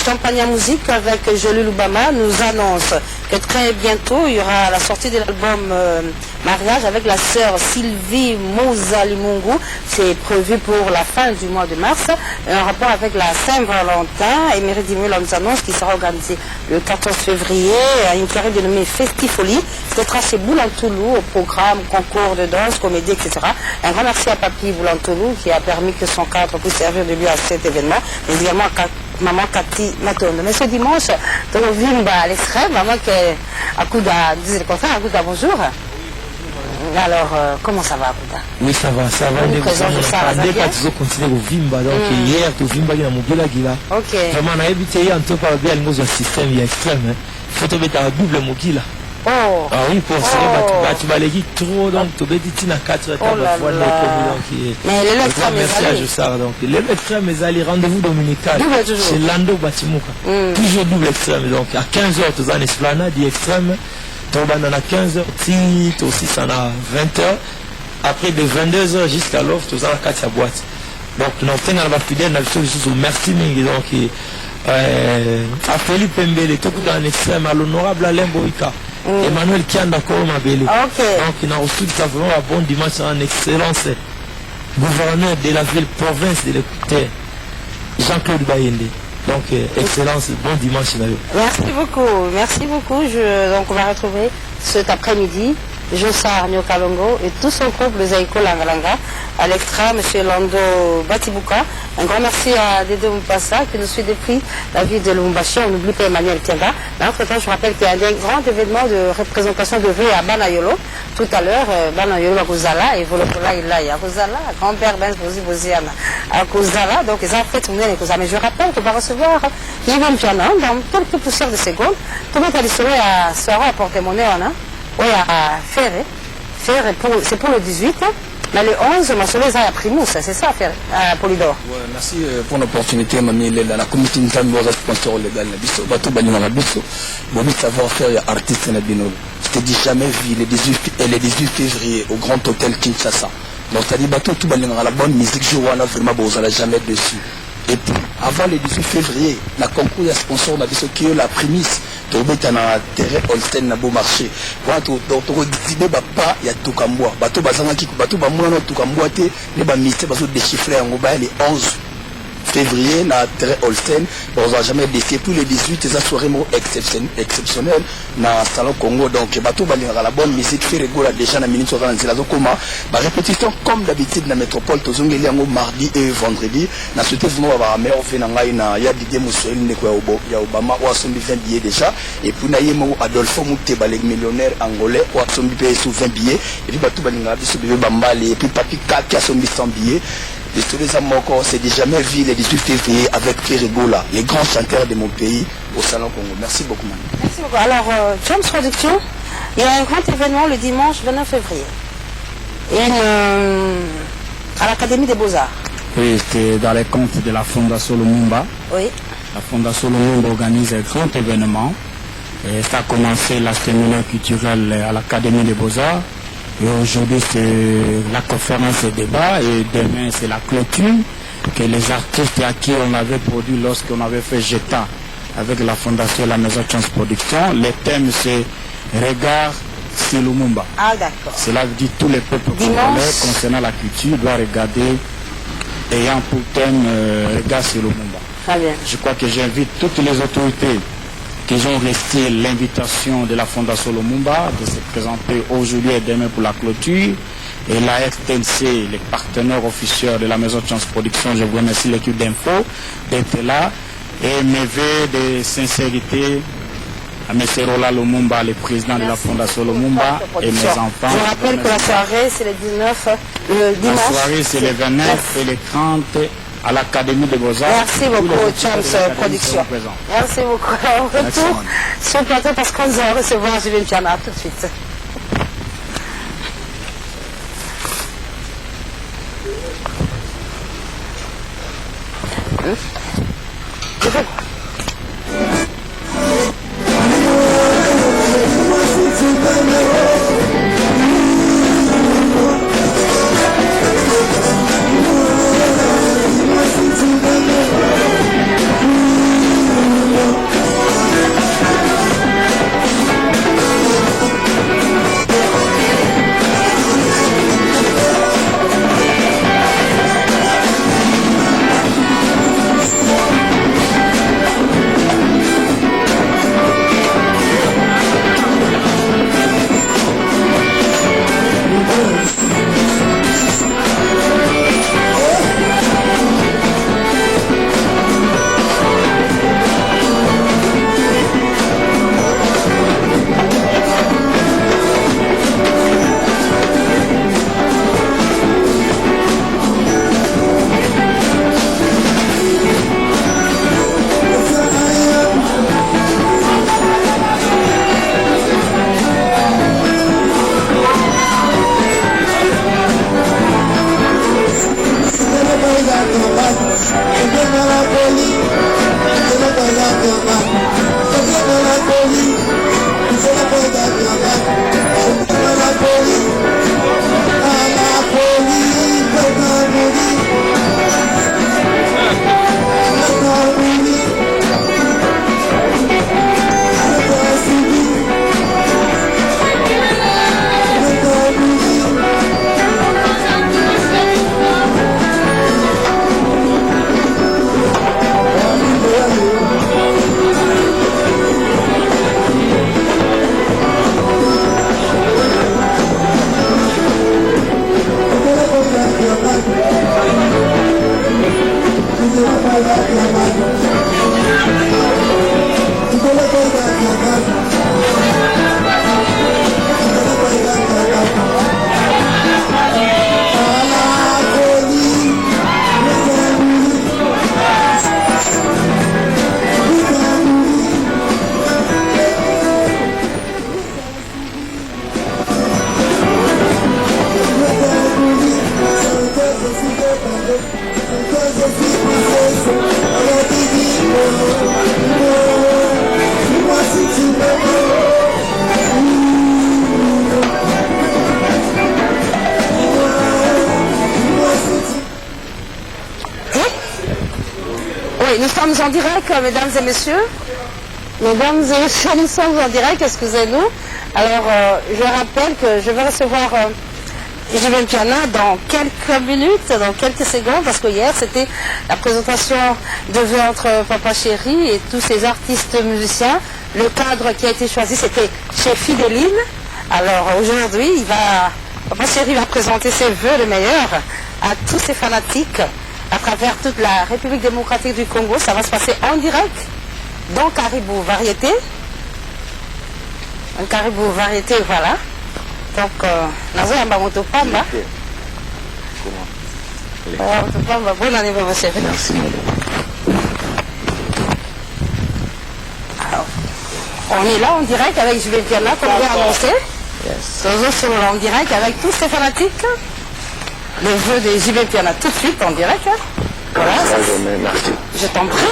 Champagne à musique avec Jolie Lubama nous annonce que très bientôt, il y aura la sortie de l'album Mariage avec la sœur Sylvie Mozalimungu. C'est prévu pour la fin du mois de mars, en rapport avec la Saint-Valentin. Et Méridimule nous annonce qu'il sera organisé le 14 février à une soirée dénommée Festifolie. Ce sera chez Boulantoulou, au programme, concours de danse, comédie, etc. Un grand merci à Papy Boulantoulou qui a permis que son cadre puisse servir de lieu à cet événement, mais également à maman Cathy Matondo. Mais ce dimanche, dans le Vimba à l'extrême, maman qui est à Kouda, disait le contraire, à Kouda, bonjour. Alors, comment ça va, Kouda? Oui, ça va, ça va. Dès que tu continues au Vimba, donc hier, tu Vimba, il y a mon Gila. Ok. Vraiment, on a évité, en tout cas, bien le système, il y a extrême. Il faut te mettre à double Mogila. Oh. Ah oui, pour ça, tu vas les dire trop, donc tu vas dire 4 étapes à fois. Mais l'électrème merci à Jossard. Donc, l'électrême est allé rendez-vous dominical. C'est Lando Batimouka. Toujours double extrême. Donc, à 15h, tu as une esplanade extrême. Tu vas à 15h, aussi, ça a 20h. Après, de 22h jusqu'à l'offre, tu as la 4 boîte. Donc, nous avons la fidèle, nous avons merci, donc, à Philippe Mbele, tout dans l'extrême, à l'honorable Alain Boïka. Emmanuel Kianda Koroma Bele. Donc il a reçu vraiment un bon dimanche en excellence. Gouverneur de la ville province de l'Équateur, Jean-Claude Bayende. Donc excellence, bon dimanche. Merci beaucoup, merci beaucoup. Donc on va retrouver cet après-midi Jossard Nyokalongo et tout son groupe, le Zaïko Langalanga, à l'extra, M. Lando Batibouka. Un grand merci à Dédé Mpassa qui nous suit depuis la ville de Lumumbashi. On n'oublie pas Emmanuel Tiaga. Mais entre-temps, je rappelle qu'il y a un grand événement de représentation de vœux à Banayolo. Tout à l'heure, Banayolo à Kozala et Volokola Ilaya. À Kozala, grand-père Ben Boziana à Kozala. Donc, ils ont fait tourner les Kozala. Mais je rappelle qu'on va recevoir Yvan Piana dans quelques poussières de secondes. Comment tu as décidé à Soara à porter-monnaie, oui, à Ferré. Ferré, c'est pour le 18. Mais le 11, Massolé a Primous, c'est ça, Ferré, à Polydor. Ouais, merci pour l'opportunité, Mamie, la communauté de sponsor légal, bateau Bagnon la Bisso, bon, savoir-faire, il y a artiste na Bino. Je te dis jamais vu les 18 février au Grand Hôtel Kinshasa. Donc, ça dit, bateau, tout Bagnon la bonne musique, je vois là vraiment, vous n'allez jamais dessus. Et puis, avant le 18 février, la concours de sponsor, on a vu ce qui est la prémisse. Tu as un terrain Holstein na beau marché. Quand tu as exhibé, il y a tout comme moi. Bateau bazanga qui bateau bamouna tout comme moi té les ba mité bateau déchiffré en mobile les 11 février na terrain Holstein. On va jamais défier tous les 18 ces soirées exceptionnelles na salon Congo. Donc bateau balinga la bonne musique fait rigoler déjà na minute sur la comment ba répétition comme d'habitude na métropole tozongeli yango mardi et vendredi na souhaité vraiment avoir meilleur fait na ngai na ya Didier Moussouel ne ko ya Obama ou sombi 20 billets déjà et puis na yemo Adolfo Muteba le millionnaire angolais ou sombi payé sous 20 billets et puis bateau balinga biso bébé bambali et puis papi Kaki a sombi 100 billets. Les touristes Moko, c'est déjà jamais vu le 18 février avec Ferrigola, les grands chanteurs de mon pays au Salon Congo. Merci beaucoup, Manu. Merci beaucoup. Alors, James Production, il y a un grand événement le dimanche 29 février. À l'Académie des Beaux-Arts. Oui, c'est dans les comptes de la Fondation Lumumba. Oui. La Fondation Lumumba organise un grand événement. Et ça a commencé la séminaire culturelle à l'Académie des Beaux-Arts. Et aujourd'hui, c'est la conférence et débat. Et demain, c'est la clôture que les artistes à qui on avait produit lorsqu'on avait fait Jeta avec la fondation La Maison Chance Production. Le thème, c'est Regard sur Lumumba. Ah, d'accord. Cela veut dire tous les peuples congolais concernant la culture doivent regarder, ayant pour thème Regard sur Lumumba. Très bien. Je crois que j'invite toutes les autorités qui ont resté l'invitation de la Fondation Lumumba de se présenter aujourd'hui et demain pour la clôture. Et la FTNC, les partenaires officiels de la Maison Chance Production, je vous remercie l'équipe d'info d'être là. Et mes vœux de sincérité à M. Roland Lumumba, le président de la Fondation Lumumba, et mes enfants. Je rappelle que la soirée, c'est le 19, le dimanche. La soirée, c'est le 29 et le 30. À l'Académie des Beaux-Arts. Merci beaucoup, James Production. Merci beaucoup. On retourne sur le plateau parce qu'on va recevoir Julien Piana tout de suite. nous sommes en direct, mesdames et messieurs. Mesdames et messieurs, nous sommes en direct, excusez-nous. Alors, je rappelle que je vais recevoir Jibin Piana dans quelques minutes, dans quelques secondes, parce que hier, c'était la présentation de vœux entre Papa Chéri et tous ces artistes musiciens. Le cadre qui a été choisi, c'était chez Fidéline. Alors, aujourd'hui, Papa Chéri va présenter ses vœux les meilleurs à tous ces fanatiques à travers toute la République démocratique du Congo. Ça va se passer en direct dans Caribou Variété. Un Caribou Variété, voilà. Donc, Nazo Yamba Motopamba. Motopamba, bonne année, Papa Chéri. Merci, madame. Alors, on est là en direct avec Jibin Piana, comme on l'a annoncé. Yes. En direct avec tous ces fanatiques. Le jeu des Jibin Piana tout de suite en direct. Hein. Voilà. Merci. Je t'en prie.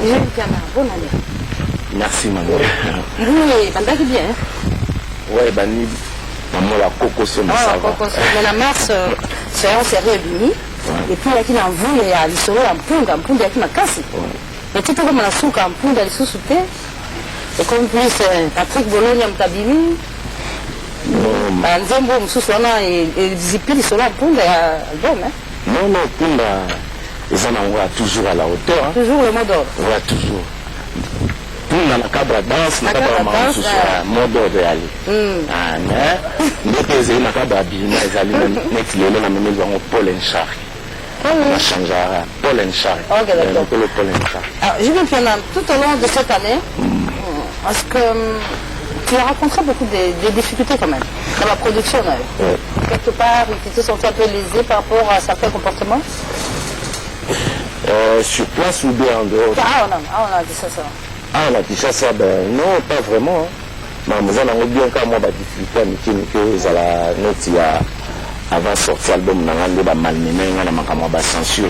Jibin Piana, bonne année. Merci, madame. Oui, bandaki bien. Ouais, bani, maman la coco sur ma ça va. Mais la mars, c'est un série béni. Et puis, il y a qui n'a vu, il y a l'issolo, il y a qui m'a cassé. Mais tout comme la souka, il y a l'issou souté. Et comme plus Patrick Bologna, Mtabimi. Nzembo Moussouana et Zipi, l'issolo, il y a album. Non, Punda, ils en ont toujours à la hauteur. Toujours le mot d'ordre. Oui, toujours. Punda, la cabra danse, la cabra mange, c'est mot d'ordre. Mais, ils ont la cabra bima, ils ont même Paul Enchar. On changera Paul Enchar. Ok, d'accord. Paul Enchar. Alors, Jibin Piana, tout au long de cette année, parce que tu as rencontré beaucoup de difficultés quand même dans la production. Quelque part, tu te sentais un peu lésé par rapport à certains comportements. Sur place ou bien en dehors? On a dit ça. On a dit ça, ben non, pas vraiment. Mais nous avons bien quand même des difficultés, que la note avant de sortir l'album, nous avons malmené, nous avons censure.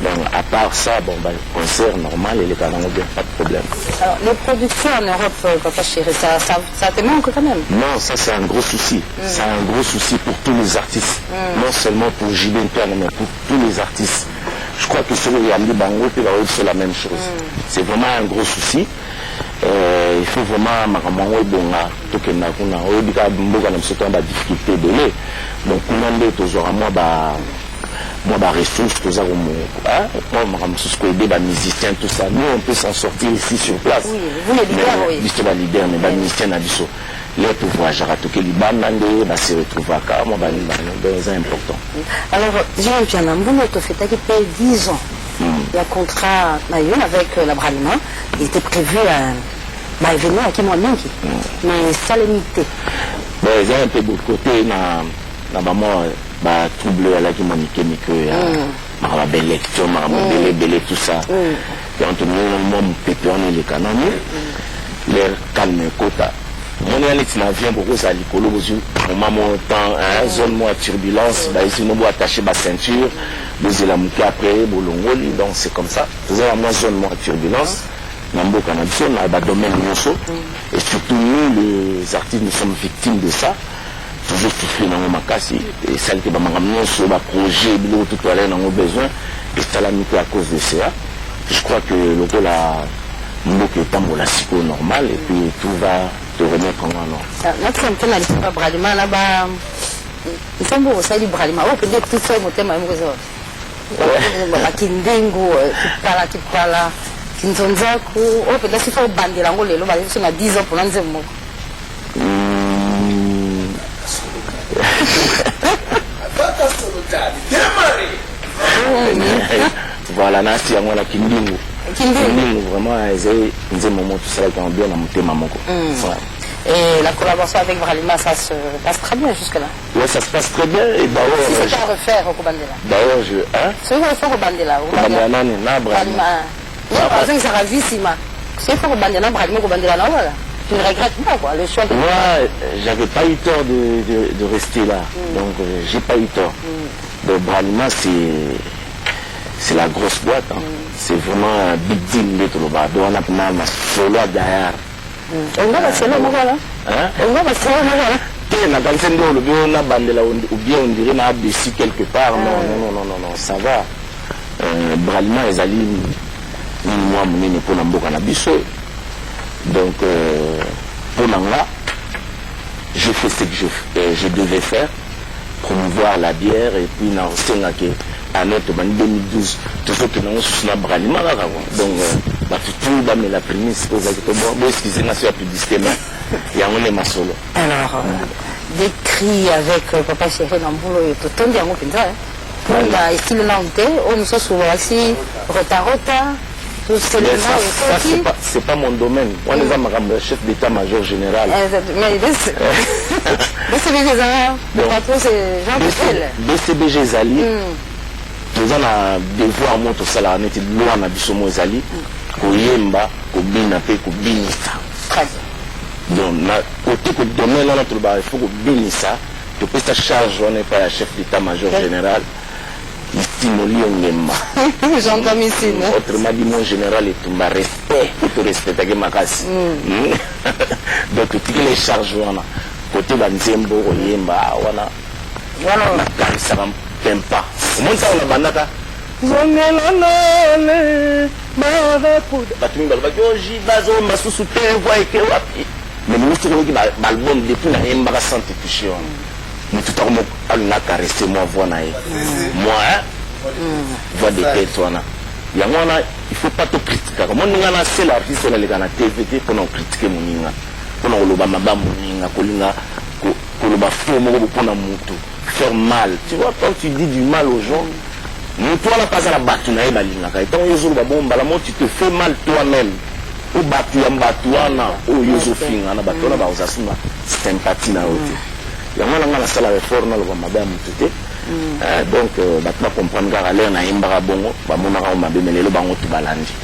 Donc, à part ça, le concert normal, il est quand même bien, pas de problème. Alors, les productions en Europe, Papa Chéri, ça te manque quand même? Non, ça c'est un gros souci. C'est un gros souci pour tous les artistes. Non seulement pour Jibin Piana, mais pour tous les artistes. Je crois que celui qui a mis Bango, c'est la même chose. C'est vraiment un gros souci. Il faut vraiment difficulté de l'est. Donc, moi, ressources, tout ça, aider les musiciens, tout ça. Nous, on peut s'en sortir ici sur place. Oui, vous les leaders, oui. Les leaders, mais les musiciens, les pouvoirs, j'ai raté les bandes, se retrouver à Kama, c'est important. Alors, Jibin Piana, tu fait 10 ans. Il y a un contrat avec la Bralima. Il était prévu un événement à Kimwaniki. Mais ça limité. Il y a un peu de côté, dans maman, trouble à la Kimwaniki, mais que ma belle lecture, ma belle tout ça. Et entre nous, mon pépé, on est les canons, l'air calme, quota. Mon est un avion pour ça, l'icolo, au moment temps, zone moi turbulence, ici nous avons attaché ma ceinture, nous allons monter après, bolongoli, donc c'est comme ça. Nous avons une zone moi turbulence, nous avons un domaine et surtout nous, les artistes, nous sommes victimes de ça. Toujours souffrir dans ma casse, et celle qui va m'amener sur le projet, tout à l'heure, nous avons besoin, et c'est à cause de ça. Je crois que le rôle a le temps pour la psycho normale, et puis tout va te remettre en main. Notre fontaine a l'histoire Bralima là-bas. Il faut que ça ait Bralima. Oh, peut-être que tout ça est monté, mais Kindengo, qui parle, Kinzonzaku, oh, peut-être qu'il faut bander la roule, on a 10 ans pour l'enlever. Voilà, Nasti, moi la Kindengo. Vraiment, c'est un moment tout ça qui est bien à monter maman. Et la collaboration avec Bralima, ça se passe très bien jusque-là. Oui, ça se passe très bien. Et si c'est à refaire au Kobandela. D'ailleurs, c'est à refaire au Bandela. Bralima. Non, par exemple, ça ravissima. C'est à au Bandela, Bralima au Bandela, non, voilà. Tu ne regrettes pas, quoi, le choix de... Moi, j'avais pas eu tort de rester là. Donc, j'ai pas eu tort. Donc, Bralima, c'est la grosse boîte. C'est vraiment un big deal. On a un solo derrière. On va solo, voilà. On va solo, voilà. ou bien on dirait na dessus quelque part. Non, ça va. Bralima ezali moi monene pour mboka na biso. Donc pour là, je fais ce que je devais faire, promouvoir la bière et puis na sengake en 2012 tout ce que nous sommes Bralima là. Donc tout va me la prémisse pour excusez moi sur la publicité mais il y a un masolo. Alors décrit avec papa chéri dans le boulot et tout le temps comme ça. Voilà, ici le lanté, on nous souvent aussi retard, tout c'est pas mon domaine. On est le chef d'état-major général. Mais BCBG Zali, nous avons devoir monter au salaire net de loi na bisomo Zali, koyemba, kobina pe kobinisa. Donc côté que domaine là il faut kobinisa, tu peux ta charge on n'est pas la chef d'état-major général. J'entends ici. Autrement dit, mon général est tout ma respect. Tout respect ma casse. Donc, toutes les charges, côté Banzembo, Yemba, voilà. Ça va me pas. Comment ça, on a banaka? Mais nous sommes l'album depuis la Yemba Sanctification. Mais tout le monde a caressé moi, voix naïe. Moi, voix de tête, il ne faut pas te critiquer. Moi, nous avons seul artiste sur la TVT pour nous critiquer mon ninga. Pour nous faire mal. Tu vois, quand tu dis du mal aux gens, nous, toi, on n'a pas à la battre. Tu te fais mal toi-même. Au battu, en batouana, au Yosofin, en batouana, c'est sympathie na haute. Il y a la salle avec fort dans le madame tout donc maintenant comprendre qu'à l'air na imbara bongo ba mona ka ma bemele le bango tout balandi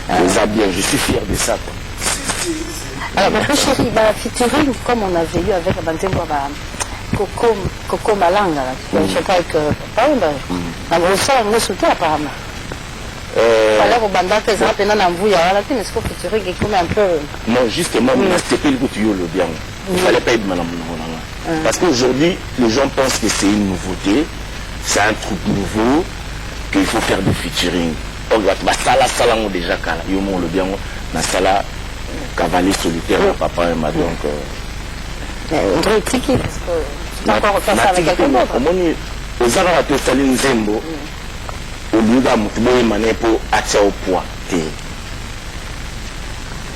bien je suis fier de ça alors ma chérie ba featuring comme on avait eu avec Banzembo ba Coco Malanga je sais pas que Paumba na grosso on se soutient apparemment alors au banda que ça pendant na mvuya wala tini siko featuring est comme un peu non justement c'était le goût le bien il fallait pas être madame. Parce qu'aujourd'hui, les gens pensent que c'est une nouveauté, c'est un truc nouveau, qu'il faut faire du featuring. Donc, ça on déjà calé. Yo mon le bien, na sala cavalier solitaire, papa et ma donc. On dirait Tiki parce que tu encore faire ça avec quelqu'un d'autre. Comment on aux arabes te saline Zembo, au lieu d'amutubo emané pour attirer au poids.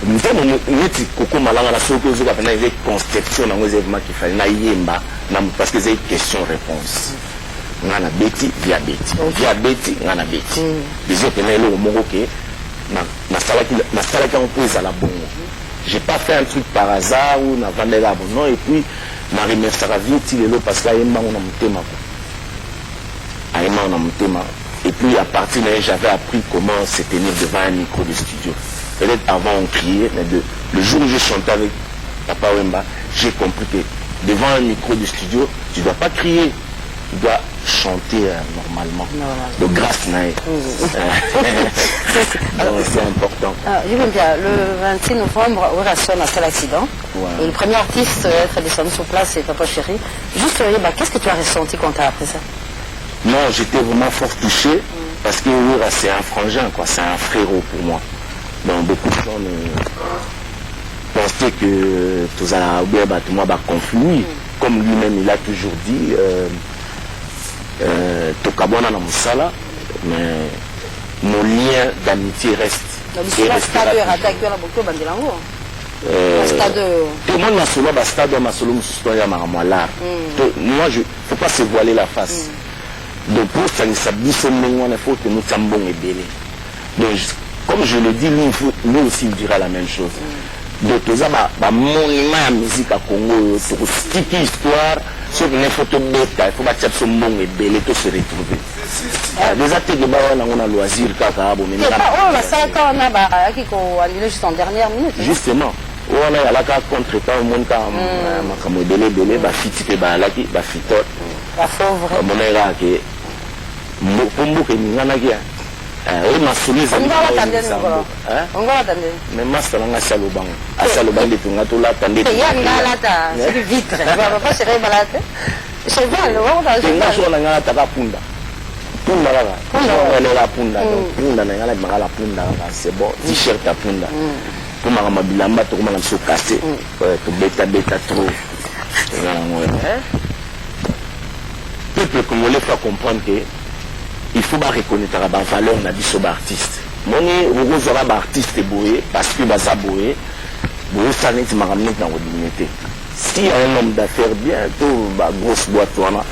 Nous avons dit Coco Malanga la seule chose qu'on a fait conception dans les événements qu'il fallait na yemba parce que c'est question-réponse. On a Betty via Betty, on a Betty. Les autres là au Mongo que na sala qui on pose à la bongo. J'ai pas fait un truc par hasard ou na vendre la bonne non et puis na remercier la vie il est là parce que yemba on a mutema quoi. Yemba on a mutema et puis à partir de là j'avais appris comment se tenir devant un micro de studio. Peut-être avant on criait, mais le jour où je chantais avec Papa Wemba, j'ai compris que devant un micro du studio, tu ne dois pas crier, tu dois chanter normalement. Donc grâce Naï. C'est important. Je veux bien, le 26 novembre, Orasson a fait l'accident. Et le premier artiste à être descendu sur place, c'est Papa Chéri. Juste, qu'est-ce que tu as ressenti quand tu as appris ça? Non, j'étais vraiment fort touché, parce que Ora, c'est un frangin, quoi, c'est un frérot pour moi. Donc beaucoup de gens pensaient que tout ça a conflué. Comme lui-même il a toujours dit, Tokabwana na Moussala, mais nos liens d'amitié restent. Tout le monde n'a solo stade ma solo ya maramolar. Moi je faut pas se voiler la face. Donc pour ça il s'habille il faut que nous tambons et belé. Donc comme je le dis, lui aussi il dira la même chose. Donc, tout ça, monument à musique à Congo, c'est une histoire, sur une photo bête, il faut battre son bon et belle, tout se retrouver. Déjà, tu on a loisir, juste en dernière minute. Justement, on a la carte contre pas au monde comme belé, fiti, fitot. La pauvre. Mon égard, que Moko, oyo masolo ezali mais master nanga asalobango asalobango nde tonga tolata nde tenga so na nga lataka punda punda kaka elela punda punda na nga na bimaka la punda kaka c'est bon t-shirt ya punda tomaka mabilamba tokomaka biso kase tobetabeta trop peuple congolais faut comprendre que il faut reconnaître la valeur na biso ba artiste moni okozala ba artiste boye parce que baza boye boye ça net makamnet na kodimité si un homme d'affaires bientôt ba grosse boîte wana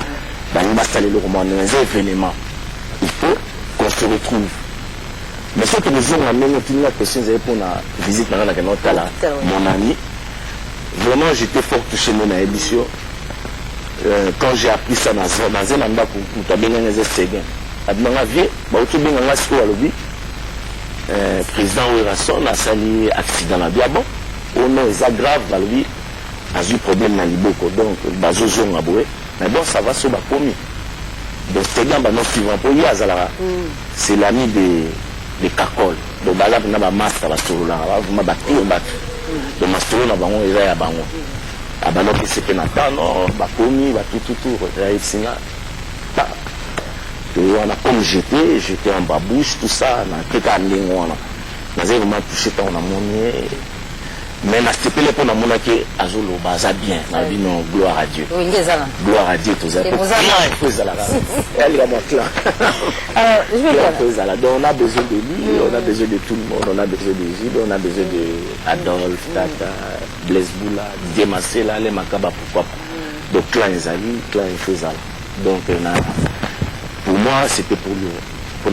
ba ni basale le commande les événements il faut qu'on se retrouve mais ce que nous avons amené une question pour la visite na na kanotala mon ami vraiment j'étais fort touché mon émission quand j'ai appris ça dans un endroit pour tabenga les séguin abinanga vie bautu binganga siko alobi président Werason a sali accident na bia bon oh non c'est grave balobi a eu problème na liboko donc bazozo ngaboé mais bon ça va so ba komi donc c'est bien ba non suivant pour y azala c'est l'ami de Kakol donc bala na ba master ba solo la ba ba tiro ba de master na bango eza ya bango abano que c'est na non ba komi ba tout réussina on a comme j'étais en babouche, tout ça, on a vraiment touché quand on a monné. Mais on a stépé pour nous montrer que Azolo baza bien. On a dit non, gloire à Dieu. Gloire à Dieu, tout ça. Donc on a besoin de lui, on a besoin de tout le monde, on a besoin de Gilles, on a besoin de Adolphe, Tata, Blaise Boula, Diemassé, là, les Makaba, pourquoi pas. Donc clan Ezali, clan Efezala. Donc pour moi, c'était pour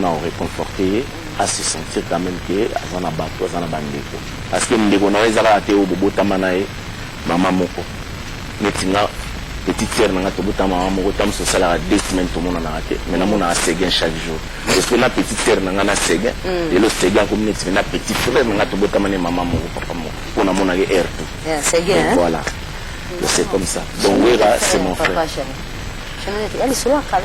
nous réconforter, à se sentir quand même que avant la bateau, avant la bandeko. Parce que nous avons été au Bobo Tamanae, maman moko. Mais petite sœur, nous avons maman moko, tam so sala 2 semaines tout le monde a raté. Mais nous avons séguin chaque jour. Parce que la petite sœur, nous avons séguin. Et le séguin comme nous avons petit frère, nous avons tamane maman moko, papa moko. Pour nous avons air tout. Séguin. Voilà. C'est comme ça. Donc Wera, c'est mon frère. Elle est sur la calme.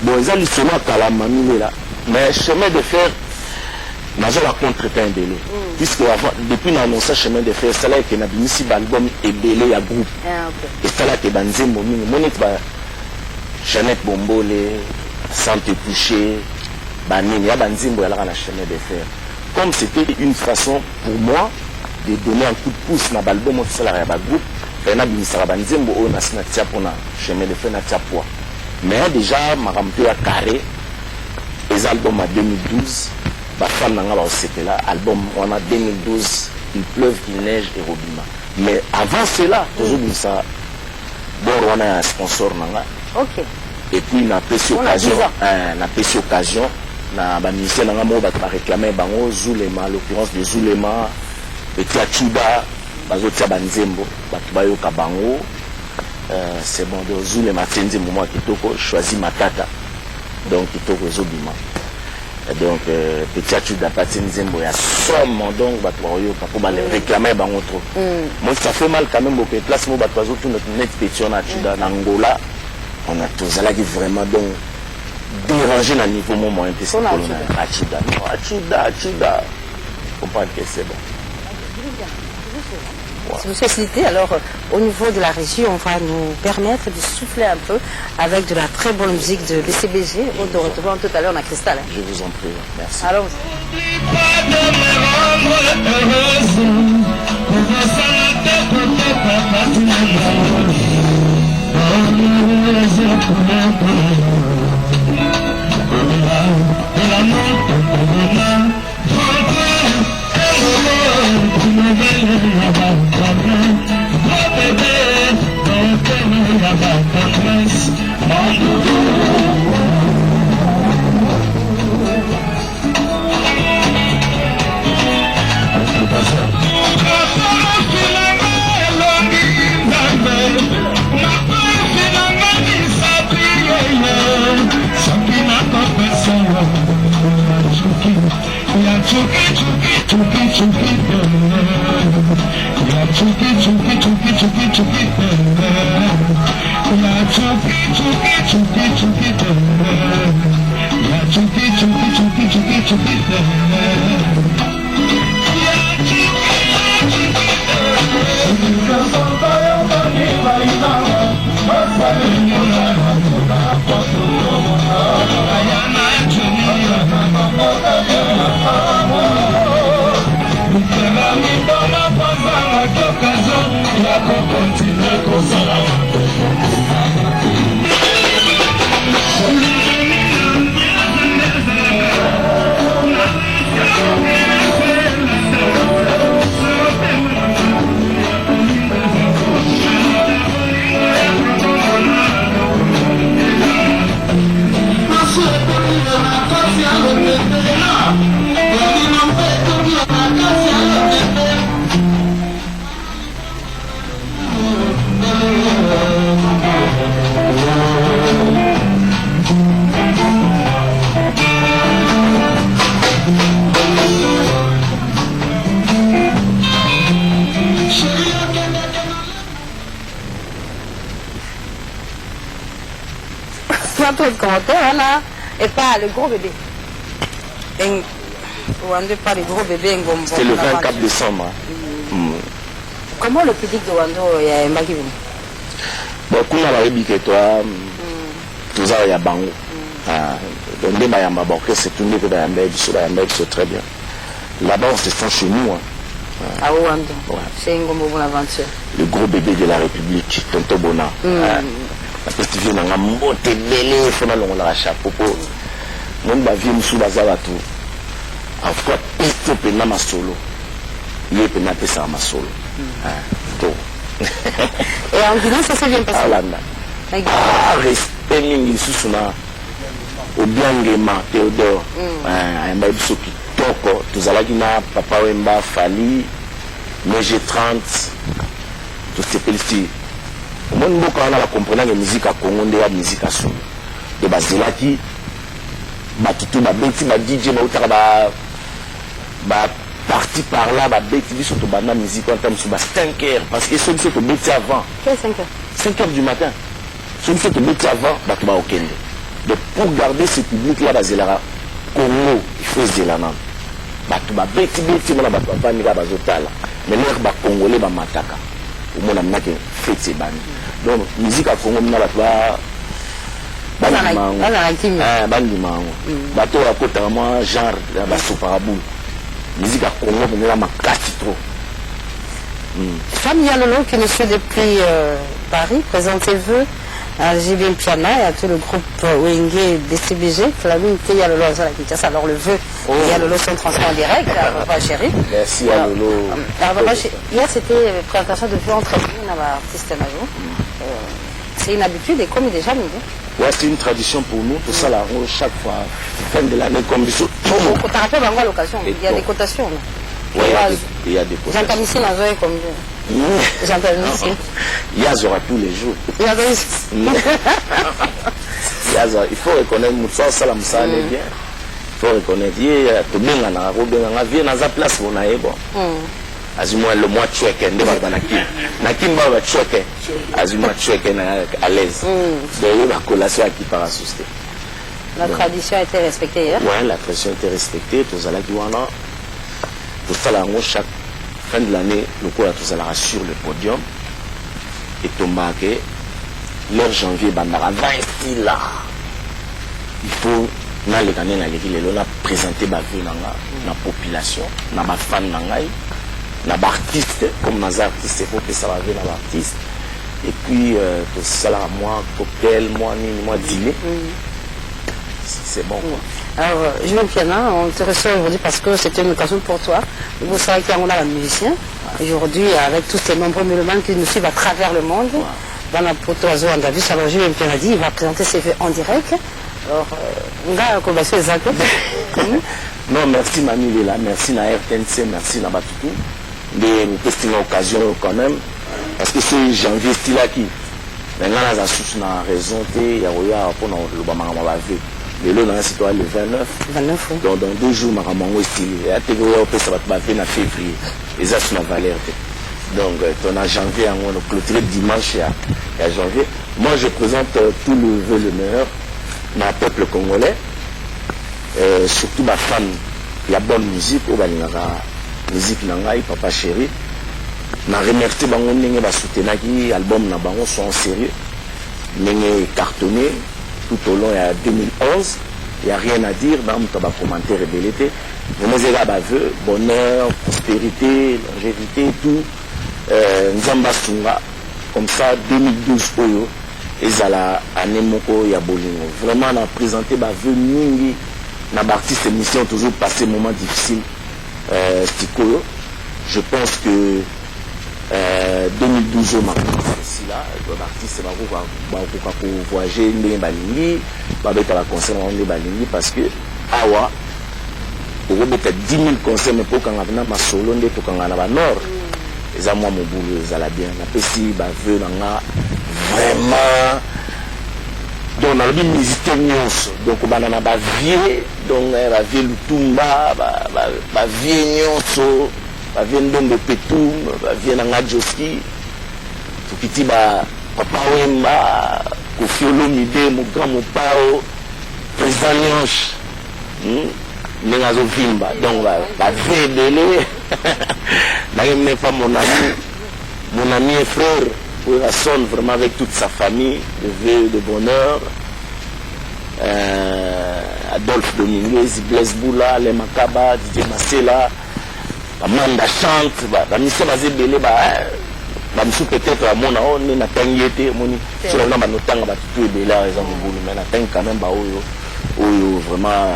Bon, ils ont l'histoire à la mamie là. Mais chemin de fer, j'ai la contre-temps un délai. Puisque depuis l'annonce chemin de fer, c'est là que nous ici l'album est belé à groupe. Et c'est là que Banzé Momini, Jeannette Bombole, Santé Touché, Banini, il y a Banzé Mboyala dans le chemin de fer. Comme c'était une façon pour moi de donner un coup de pouce dans l'album, c'est là que groupe. Il y a Banzé Mboyala dans le chemin de fer, dans le mais déjà, ma rampe à carré, les albums à 2012, ma femme n'a pas été là, album on a 2012, il pleuve, il neige et Robima. Mais avant cela, toujours ça, bon, on a un sponsor nanga. Ok. Et puis on a pris occasion, na ba ministère nanga mo ba réclamer bango Zulema, l'occurrence de Zulema, et Tiachuda, bazotia banzembo, batubayo kabango. C'est bon, de Zoulé Matenzi, moi qui choisi ma tata. Donc, qui toko Zobima. Donc, petit à petit, Patenzi, il y a somme, donc, pour les réclamer, trop. Moi, ça fait mal quand même, beaucoup de place, moi, tout notre net pétion à Tuda, en Angola, on a tous là qui vraiment, donc, dérangé dans le niveau moment, un peu, c'est à Tuda. Non, à Tuda. Comprendre que c'est bon. Si vous citez, alors au niveau de la régie, on va nous permettre de souffler un peu avec de la très bonne musique de BCBG. On te retrouve tout à l'heure à Cristal. Je vous en prie, merci. Alors, Yeah. Trop de commentaires là, et pas le gros bébé. Wando pas le gros bébé. C'était le 24 décembre. Comment le public de Wando est embarqué? Bon, quand on a dit que toi, tout ça il y a bango. Donc les Mayamba Borké c'est tout le monde qui très bien. Là-bas on se sent chez nous. À Wando. C'est une bonne aventure. Le gros bébé de la République, Tonto Bona. Parce que tu viens dans un mot belé, il faut la chapeau. Mon bavi msou bazala tout. En fois, pesto pena ma solo. Il est pena pesa ma solo. Et en Guinée, ça s'est bien passé. Respect mingi susuna. Obiangema Théodore. Mba biso kitoko. Tozalaki na papa Wemba Fali. Meje 30. Tout ces pelletis. Moi, nous avons compris la musique à Congo, la musique à Solo. Et Bazelaki, Batutu, Babeti, DJ, parti par là, Babeti, surtout la musique en termes de 5 heures. Parce que si on Beti avant. Quel 5 heures 5 heures du matin. Si on Beti avant, Batuba Okende. Donc pour garder ce public-là, Bazelara, Congo, il faut se dire la langue. Batuba Beti, Batuba Vaniga Bazotala. Mais nous, Congolais, Mataka. Au moins, on a fait ces bandes. Donc, musique à Congo, on a bateau à côté de moi, genre, la souparaboule. Musique à Congo, on a ma casse trop. Femme Yalolo qui nous suit depuis Paris, présentez-vous à JBM Piana et à tout le groupe Wenge DCBG. Flavie Yalolo alors le vœu Yalolo sont transmis en direct à Papa Chéri. Merci Yalolo. Hier c'était présentation de vœux entre nous, dans l'artiste major. C'est une habitude et comme il est déjà mis. Ouais, c'est une tradition pour nous, tout ça là, chaque fois, fin de l'année comme ça. Tu te rappelles à l'occasion, il y a des cotations. Oui, il y a des cotations. J'entends ici dans un comme j'entends ici. Il y a tous les jours. Il faut reconnaître Moutsa Salam Sane bien. Il faut reconnaître, il y a tout bien dans la place où on a bon. Azuma le mois tchoueke, Nakim va tchoueke, Azuma tchoueke à l'aise. Donc la collation qui part à souster. La tradition a été respectée hier. Oui, la tradition a été respectée. Tout ça là qui wana, tout ça là chaque fin de l'année, le coup là tout ça là sur le podium et tombaké. Leur janvier bandara 20 là. Il faut na les canaux na les villes là présenter ma vie dans la population, dans ma fan nangai. Na artiste comme nas artistes, il faut que ça va venir dans l'artiste. Et puis tout ça là moi cocktail, moi ni moi dîner. C'est bon quoi. Alors Julien Piana, on te reçoit aujourd'hui parce que c'était une occasion pour toi. Vous savez qu'on a un musicien aujourd'hui avec tous ces nombreux mélomanes qui nous suivent à travers le monde. Dans la Potoazo en Davis, alors Julien Piana dit il va présenter ses vœux en direct. Alors on va commencer les actes. Non, merci Mami Lela, merci na RTNC, merci na Batutu. Mais nous testons l'occasion quand même, parce que c'est janvier style qui. Maintenant, on a raison, il y a pour le Bamanga Mavé. Le lot, c'est le 29. 29, oui. Donc, dans 2 jours, Maramango est stylé. Et à Tégoya, ça va te battre en février. Et ça, c'est ma valeur. Donc, on a janvier, on a clôturé dimanche à janvier. Moi, je présente tout le vœu le meilleur, dans le peuple congolais. surtout ma fan la bonne musique au balingaka musique nangai papa chéri na remercier bango ndenge ba soutenaki album na bango sont en sérieux ndenge cartonné tout au long ya 2011 il y a rien à dire dans mon commentaire rebellité mais ba vœu bonheur prospérité longévité tout nzamba sunga comme ça 2012 oyo ezala année moko ya bolingo vraiment na présenter ba vœu mingi na artiste émission toujours passé moment difficile stikoyo je pense que 2012 au ici là l'artiste va voyager ndenge balingi babeta ba concert ndenge balingi parce que awa okobeta 10 000 concerts mais pokangana na masolo nde tokangana ba nord eza mwa mobulu ezala bien napesi baveu nanga vraiment donc nalobi musicien nyonso donc bana na bavie donc bavie lutumba bavie nyonso bavie ndombe petum bavie nanga joski tokiti papa wemba Kofi Olomide mon grand mopao président nyonso ndenge azovimba donc bavie ebele n'est pas mon ami et frère, pour la sonne vraiment avec toute sa famille, de vœux de bonheur. Adolphe Dominguez, Blaise Boula, Les Makaba, Didier Massela, Amanda chante, la mission basée belé, peut-être à mon aon, n'a pas été, mon sur la norme, notamment, tout est belé, mais n'a pas quand même, vraiment,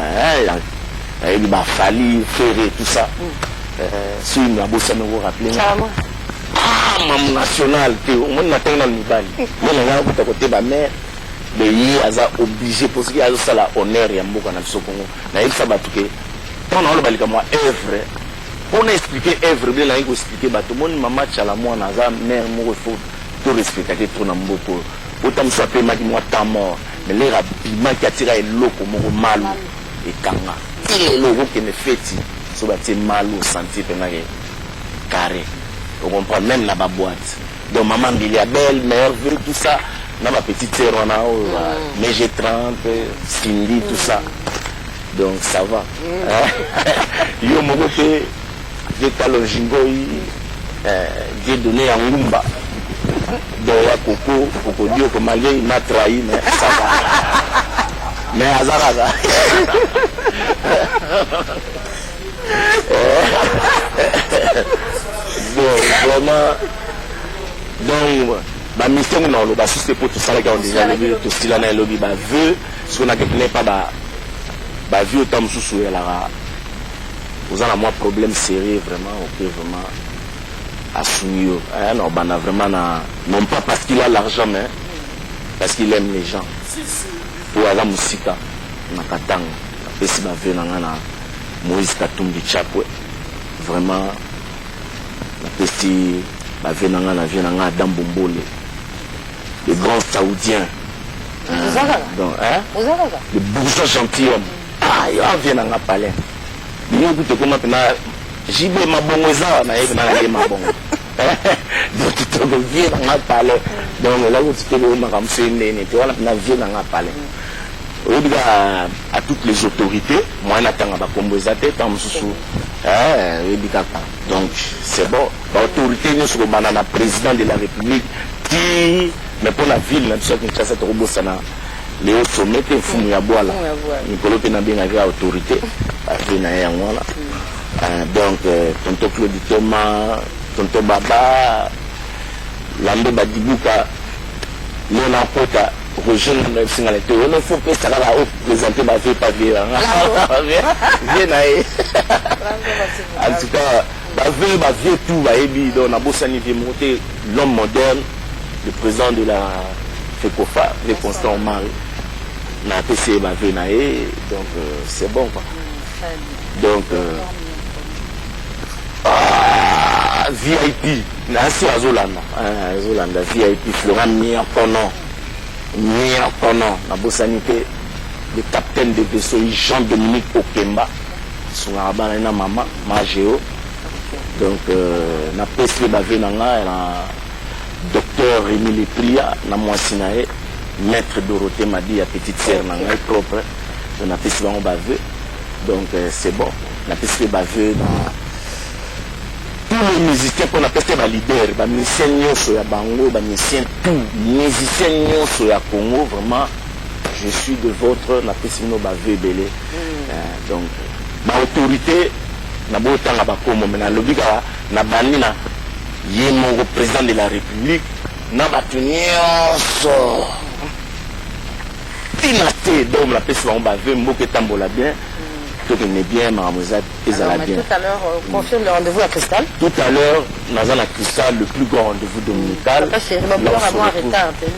il m'a fallu faire tout ça. Si il m'a bossé, nous vous rappelez. Mam national, on n'a pas dans le Nibali. On a un côté de ma mère, mais il a obligé parce qu'il y a ça la honneur et un mot qu'on a sur Congo. Il faut que quand on a le bali comme moi œuvre, on a expliqué œuvre, bien là il faut expliquer bah tout le monde maman chala moi na za mère moi il faut tout respecter tout na mboko. Autant soit payé m'a dit moi ta mort, mais les rapidement qui attira le loco mon mal et kanga. Et le loco qui me fait so bâti mal ou senti pendant carré. On comprend même la boîte. Donc maman Bilia belle, mère, tout ça. Dans ma petite sœur on a mais j'ai 30, Cindy, tout ça. Donc ça va. Yo mon côté, j'ai talonjingo, j'ai donné à Ngumba. Donc Coco Dio comme malgré il m'a trahi, mais ça va. Mais Azaraza. Donc vraiment donc ma mission non le bassiste pour tout ça là on déjà le tout style là lobby ba veut ce qu'on a quelque pas ba vu autant sous là vous avez moi problème sérieux vraiment OK vraiment assumé non bana vraiment non pas parce qu'il a l'argent mais parce qu'il aime les gens pour la musique na katanga pesi ba veut na Moïse Katumbi Chapwe vraiment la petite la venanga Adam Bombole les grands saoudiens donc les bourgeois gentilshommes il vient dans palais il y a beaucoup comment j'y vais ma bonne na yé na ma bonne donc tu te viens dans palais donc là où tu te le ma c'est tu vois na vient dans palais à toutes les autorités, moi je n'attends pas comme vous êtes, donc c'est bon. L'autorité, nous sommes le président de la République qui, mais pour la ville, nous sommes cette robot-sana, les hauts sommets, il faut nous y avoir là. Nous pouvons bien avoir l'autorité, donc tonton Claude Thomas, tonton Baba, Lambe Badibouka, Léonard Kota. Rejeune le singalité on ne faut pas ça là présenter ma vie pas bien en tout cas ma vie tout va ébi donc on a beau s'anifier monter l'homme moderne le président de la FECOFA les Constant Mari na PC ma vie naé donc c'est bon quoi donc VIP na si azolanda VIP Florent Mia Kono la sanité le capitaine de vaisseau Jean-Dominique Okemba son arabana na maman Magéo donc na peste bavé nanga docteur Rémi Lepria na moisinae maître Dorothée Madi ya petite sœur nanga propre on a peste bango bavé Donc c'est bon. La peste baveux dans tous les musiciens qu'on appelle les leaders, les musiciens nyonso ya bango, les musiciens tout, les musiciens nyonso ya Congo, vraiment, je suis de votre la peste no baveux belé. Donc ma autorité na botanga bakomo mais na lobika na banina yé mon président de la République na batu nyonso. Donc la peste on baveux mboke tambola bien. Tout est bien, mademoiselle, et ça va bien. Tout à l'heure, on confirme le rendez-vous à Cristal. Tout à l'heure, nous avons à Cristal le plus grand rendez-vous dominical.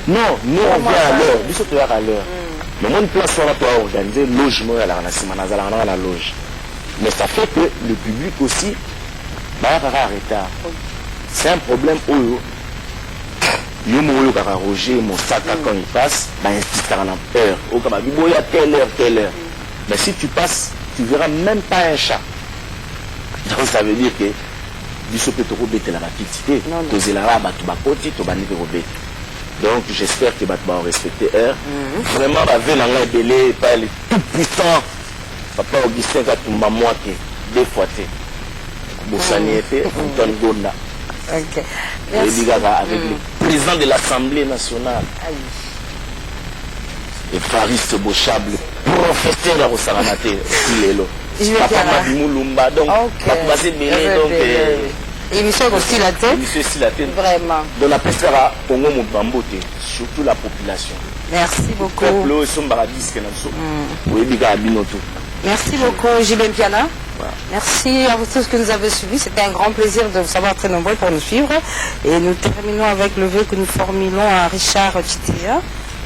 Non, nous on vient à l'heure. Nous sommes à l'heure. Mais mon place sera pas organisé, logement à la loge. Mais ça fait que le public aussi va arrêter. C'est un problème où Roger, mon sac quand il passe, il insiste en heure. Il y a telle heure. Mais si tu passes, tu ne verras même pas un chat. Donc ça veut dire que donc j'espère que tu vas respecter l'heure. Vraiment, la délai, pas les tout puissants. Papa Augustin va tout maman qui deux fois. Bossani était Antoine Gonda. Ok. Avec le président de l'Assemblée nationale. Et Faris Bochable, professeur à Rosaramate, Papa Moulumba, donc, émission aussi la tête. Vraiment. Donc la peste à Congo Mubambote, surtout la population. Merci beaucoup. Merci beaucoup, J.B. Piana. Merci à vous tous que nous avez suivis. C'était un grand plaisir de vous savoir très nombreux pour nous suivre. Et nous terminons avec le vœu que nous formulons à Richard Chitia,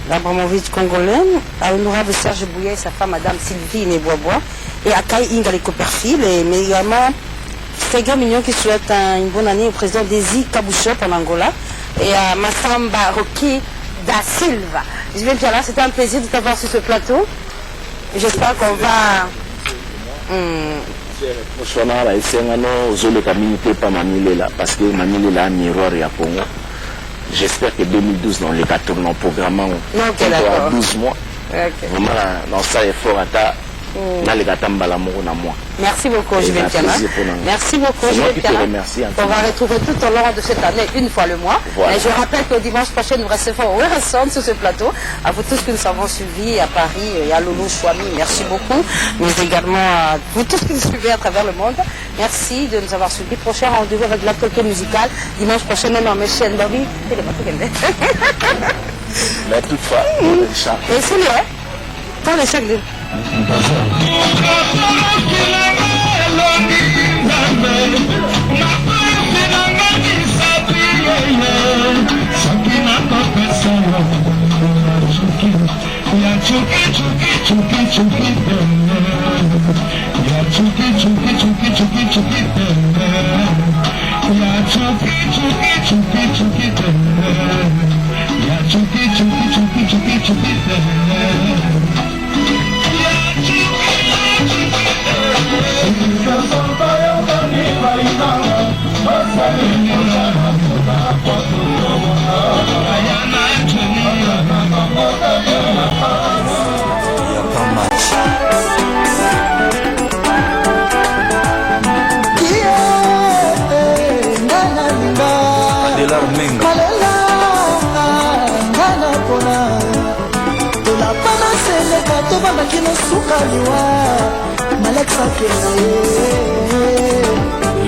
l'Abramovitch congolais, à l'honorable Serge Bouillet et sa femme Madame Sylvie Neboisbois, et à Kai Inga les Copperfield, mais également Sega Mignon qui souhaite une bonne année au président Desi Kabouchop en Angola et à Massamba Rocky da Silva. Je vais bien là, c'était un plaisir de t'avoir sur ce plateau. J'espère qu'on va... parce que Mamile là miroir et à Congo. J'espère que 2012 dans les 14 ans programmant 12 mois. Vraiment dans ça est fort à ta Merci beaucoup, J.B. Piana. Merci beaucoup, J.B. Piana. On va retrouver tout au long de cette année, une fois le mois. Voilà. Et je rappelle que dimanche prochain, nous recevons Weresson sur ce plateau. À vous tous que nous avons suivis à Paris et à Loulou Chouami, merci beaucoup. Mais également à vous tous qui nous suivez à travers le monde. Merci de nous avoir suivis. Prochain rendez-vous avec l'actualité musicale. Dimanche prochain, même en Michel Bobby. Mais toutefois, et c'est lui, quand les chèques de...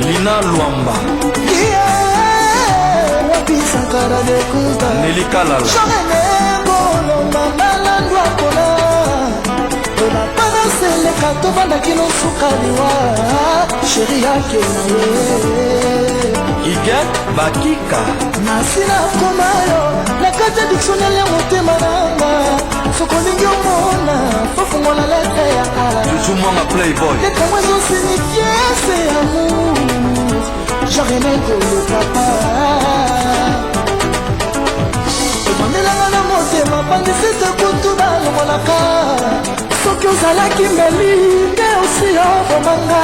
Lina Luamba Nelly Kalala Iget Bakika nasina komayo nakati ya dictionnaire ya motema nanga sokolingi omona fofungola letre ya ala Jujumanga Playboy letre mwa ezosinifie se amour jareneko le papa emondelanga na motema pandisi te kutu balongolaka soki ozalaki mbeli nde osi obomanga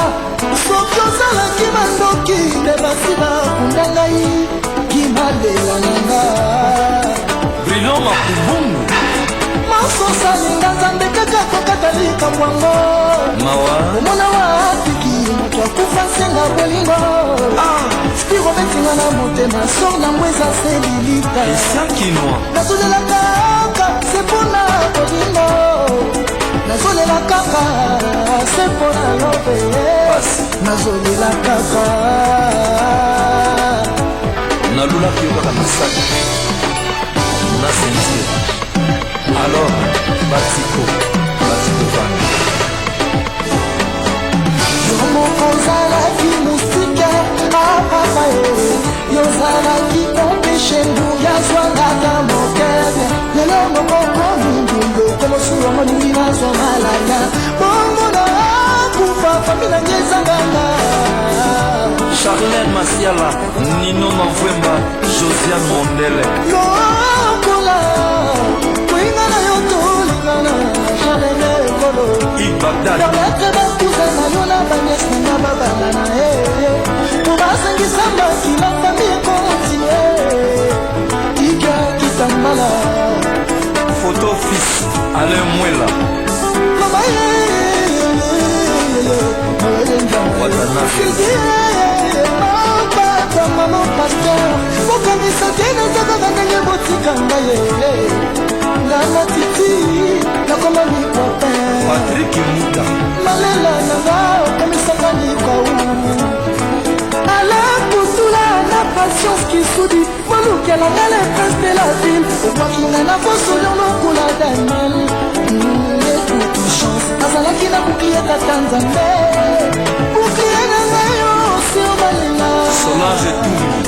soki ozalaki bandoki nde basi bakunda ngai kimalela nanga Brilon Makubungu masosalinga nzambe kaka kokata likambo yango omona watiki moto akufa nsenga bolingo spiro betinga na motema sor na mbw eza se lilita nazolela kaka se mpona bolingo nazolela kaka se mpona lobe nazolela kaka nalulaki yo kaka nasaki na sentir alors batiko vani yo moko ozalaki mosike apapa yozalaki empeshe nguya zwangaka mokebe lelo mokoko mindungo komosuro moningi nazwa malaya bongo na akufa fami na nge ezanganga Charlène Masiala, Nino Mavwemba, Josiane Mondele. Lokola, kuingana yoto lingana, Charlène Kolo. Bagdad. Yabete bakuza na yona banyes na babala na Mubasa ngisamba kila famille continue. Ika kitambala. Photo fils, Alain Mwela. Mama mama pasteur mokanisa tena ezakaka ndenge botika ngai ngana titi nakoma mikwape Patrick Muta malela nanga okomisaka likau alakutula na patience kisudi molukelanga le prince de la ville obwakinga na bosolo lokula daniel ekutu chance azalaki na buklie tata nzambe buklie na ngai yo sio balinga Solange Toumi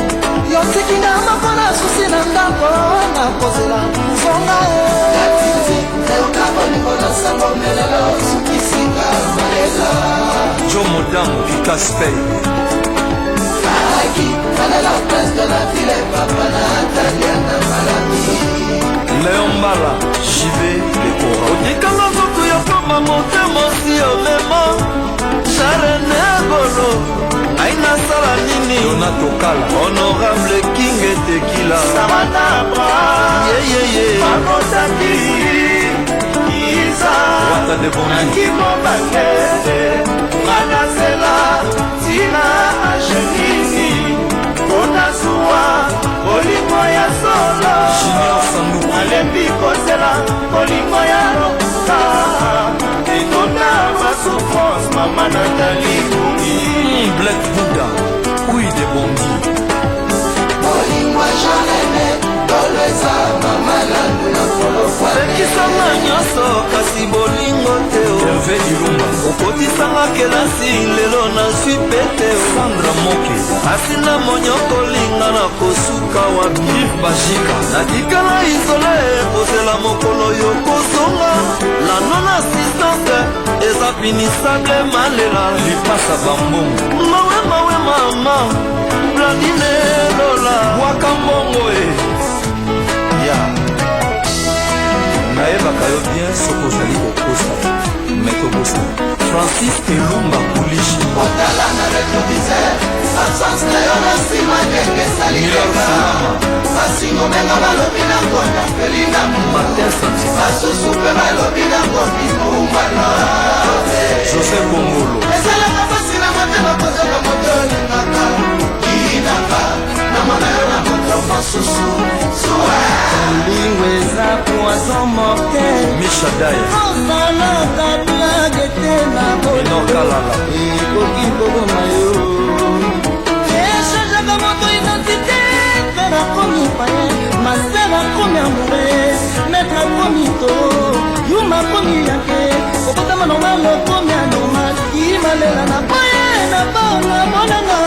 yotiki na mapona susi na ndambo na kozela zonga natiti nayoka bolingo na sango melelo sukisinga malela Jo Modamu Ikaspey Aki kalela prince de la ville papa na Atalia na Malami Léon Mbala JB Lekora Odikanga zoku ya poma motema si omema Charene Golo Aina sala nini Donato Kala Honorable King Tequila Samantha Bra Makotaki Isa Wata de Bondi Akimo Bangete Ngana Sela Tina Ashenini Kona Suwa Bolingo ya Solo Junior Sandu Alembi Kosela Bolingo ya Rokuka Ekona Masouffrance Mama Nathalie Kungi Black Buddha Oui de Bondi Bolingo Jarene Doleza Mama Landu na Kolofwa Ekisanga nyonso kasi bolingo te Hervé Ilumba okotisanga kelasi lelo nazwi pete Sandra Moke asina monyokolinga na kosuka wa Yves Bashika natikala isole kozela mokolo yokozonga la non assistance eza pinisable malela lipasa bambongo mawe mama Blandine Lola waka mbongo ya nayebaka yo bien soki ozali kokosa me tokosa Francis Elumba Kulishi otala na retroviseur absence na yo na nsima ndenge esalikeka basingo menga balobi na ngonda felinga basusu mpe balobi na ngondi mumbana José Kongolo ezalaka pasi na motema kozala moto olingaka kinaka namona yo na moto mosusu olingo eza poison mortel Mishadaya ozalaka blage te na Inokalala ekoki koboma yo echangeaka moto identité fer akomi payen master akomi amoure maître akomi to yuma akomi yake okotama normal okomi anormal imalela na boye na bona monanga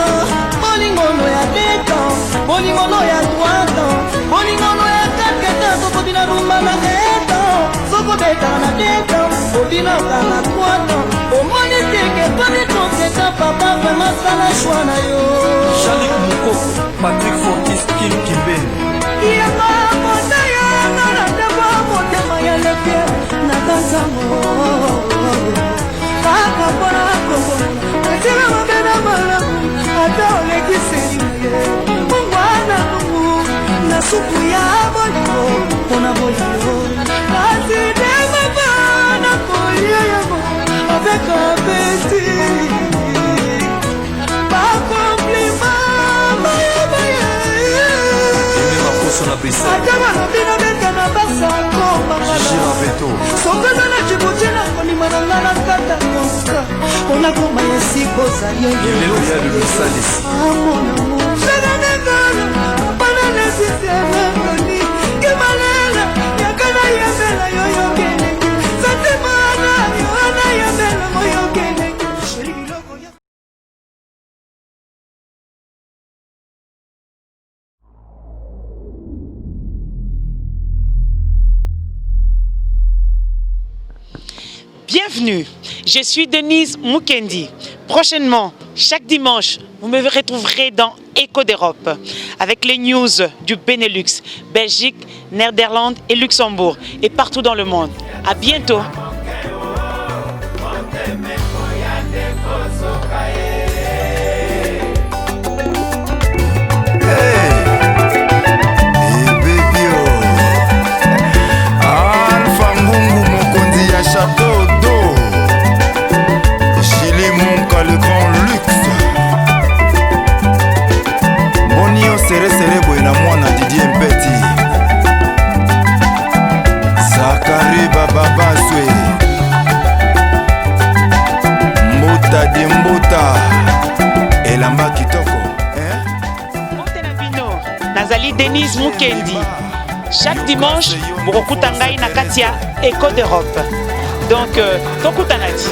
bolingono ya detan bolingono ya droitan bolingono ya kaketa sokobina rumba na detan sokobetaka na detan obinaka na droitan omoni teke poni koketa papa vraimen sala shwa na yo Jalik Mukoko Patrick Fortis Kim Kimbeni yanga mota yanga na ndeba motema ya lepie na dansango kaka mpona kongo atela mabe na malamu ata olekiseli na ye mongwana lungu na supu ya bolingo mpona bolingo kasi demaba na koya spécial ata balobi nabeta na basakobangana na jibuti na konima na nga na kata yoka mpona koma esika ozali lelo ya lulusalisi seganengana mpona nesisebekoni kimalela yakana yambela yoyokelenge satemana yoana yambela moyokelenge Bienvenue, je suis Denise Mukendi. Prochainement, chaque dimanche, vous me retrouverez dans Écho d'Europe avec les news du Benelux, Belgique, Néerlande et Luxembourg et partout dans le monde. À bientôt. Château d'eau, Chili Monka le grand luxe. Bonio serré na mwana Didier Mpeti. Zakari Baba Baswe. Mbuta di Mbuta. Elamba Kitoko. Montenabino, Nazali Denise Mukendi. Chaque dimanche, Bokutangai Nakatia, Écho d'Europe. Donc, Tokutanati.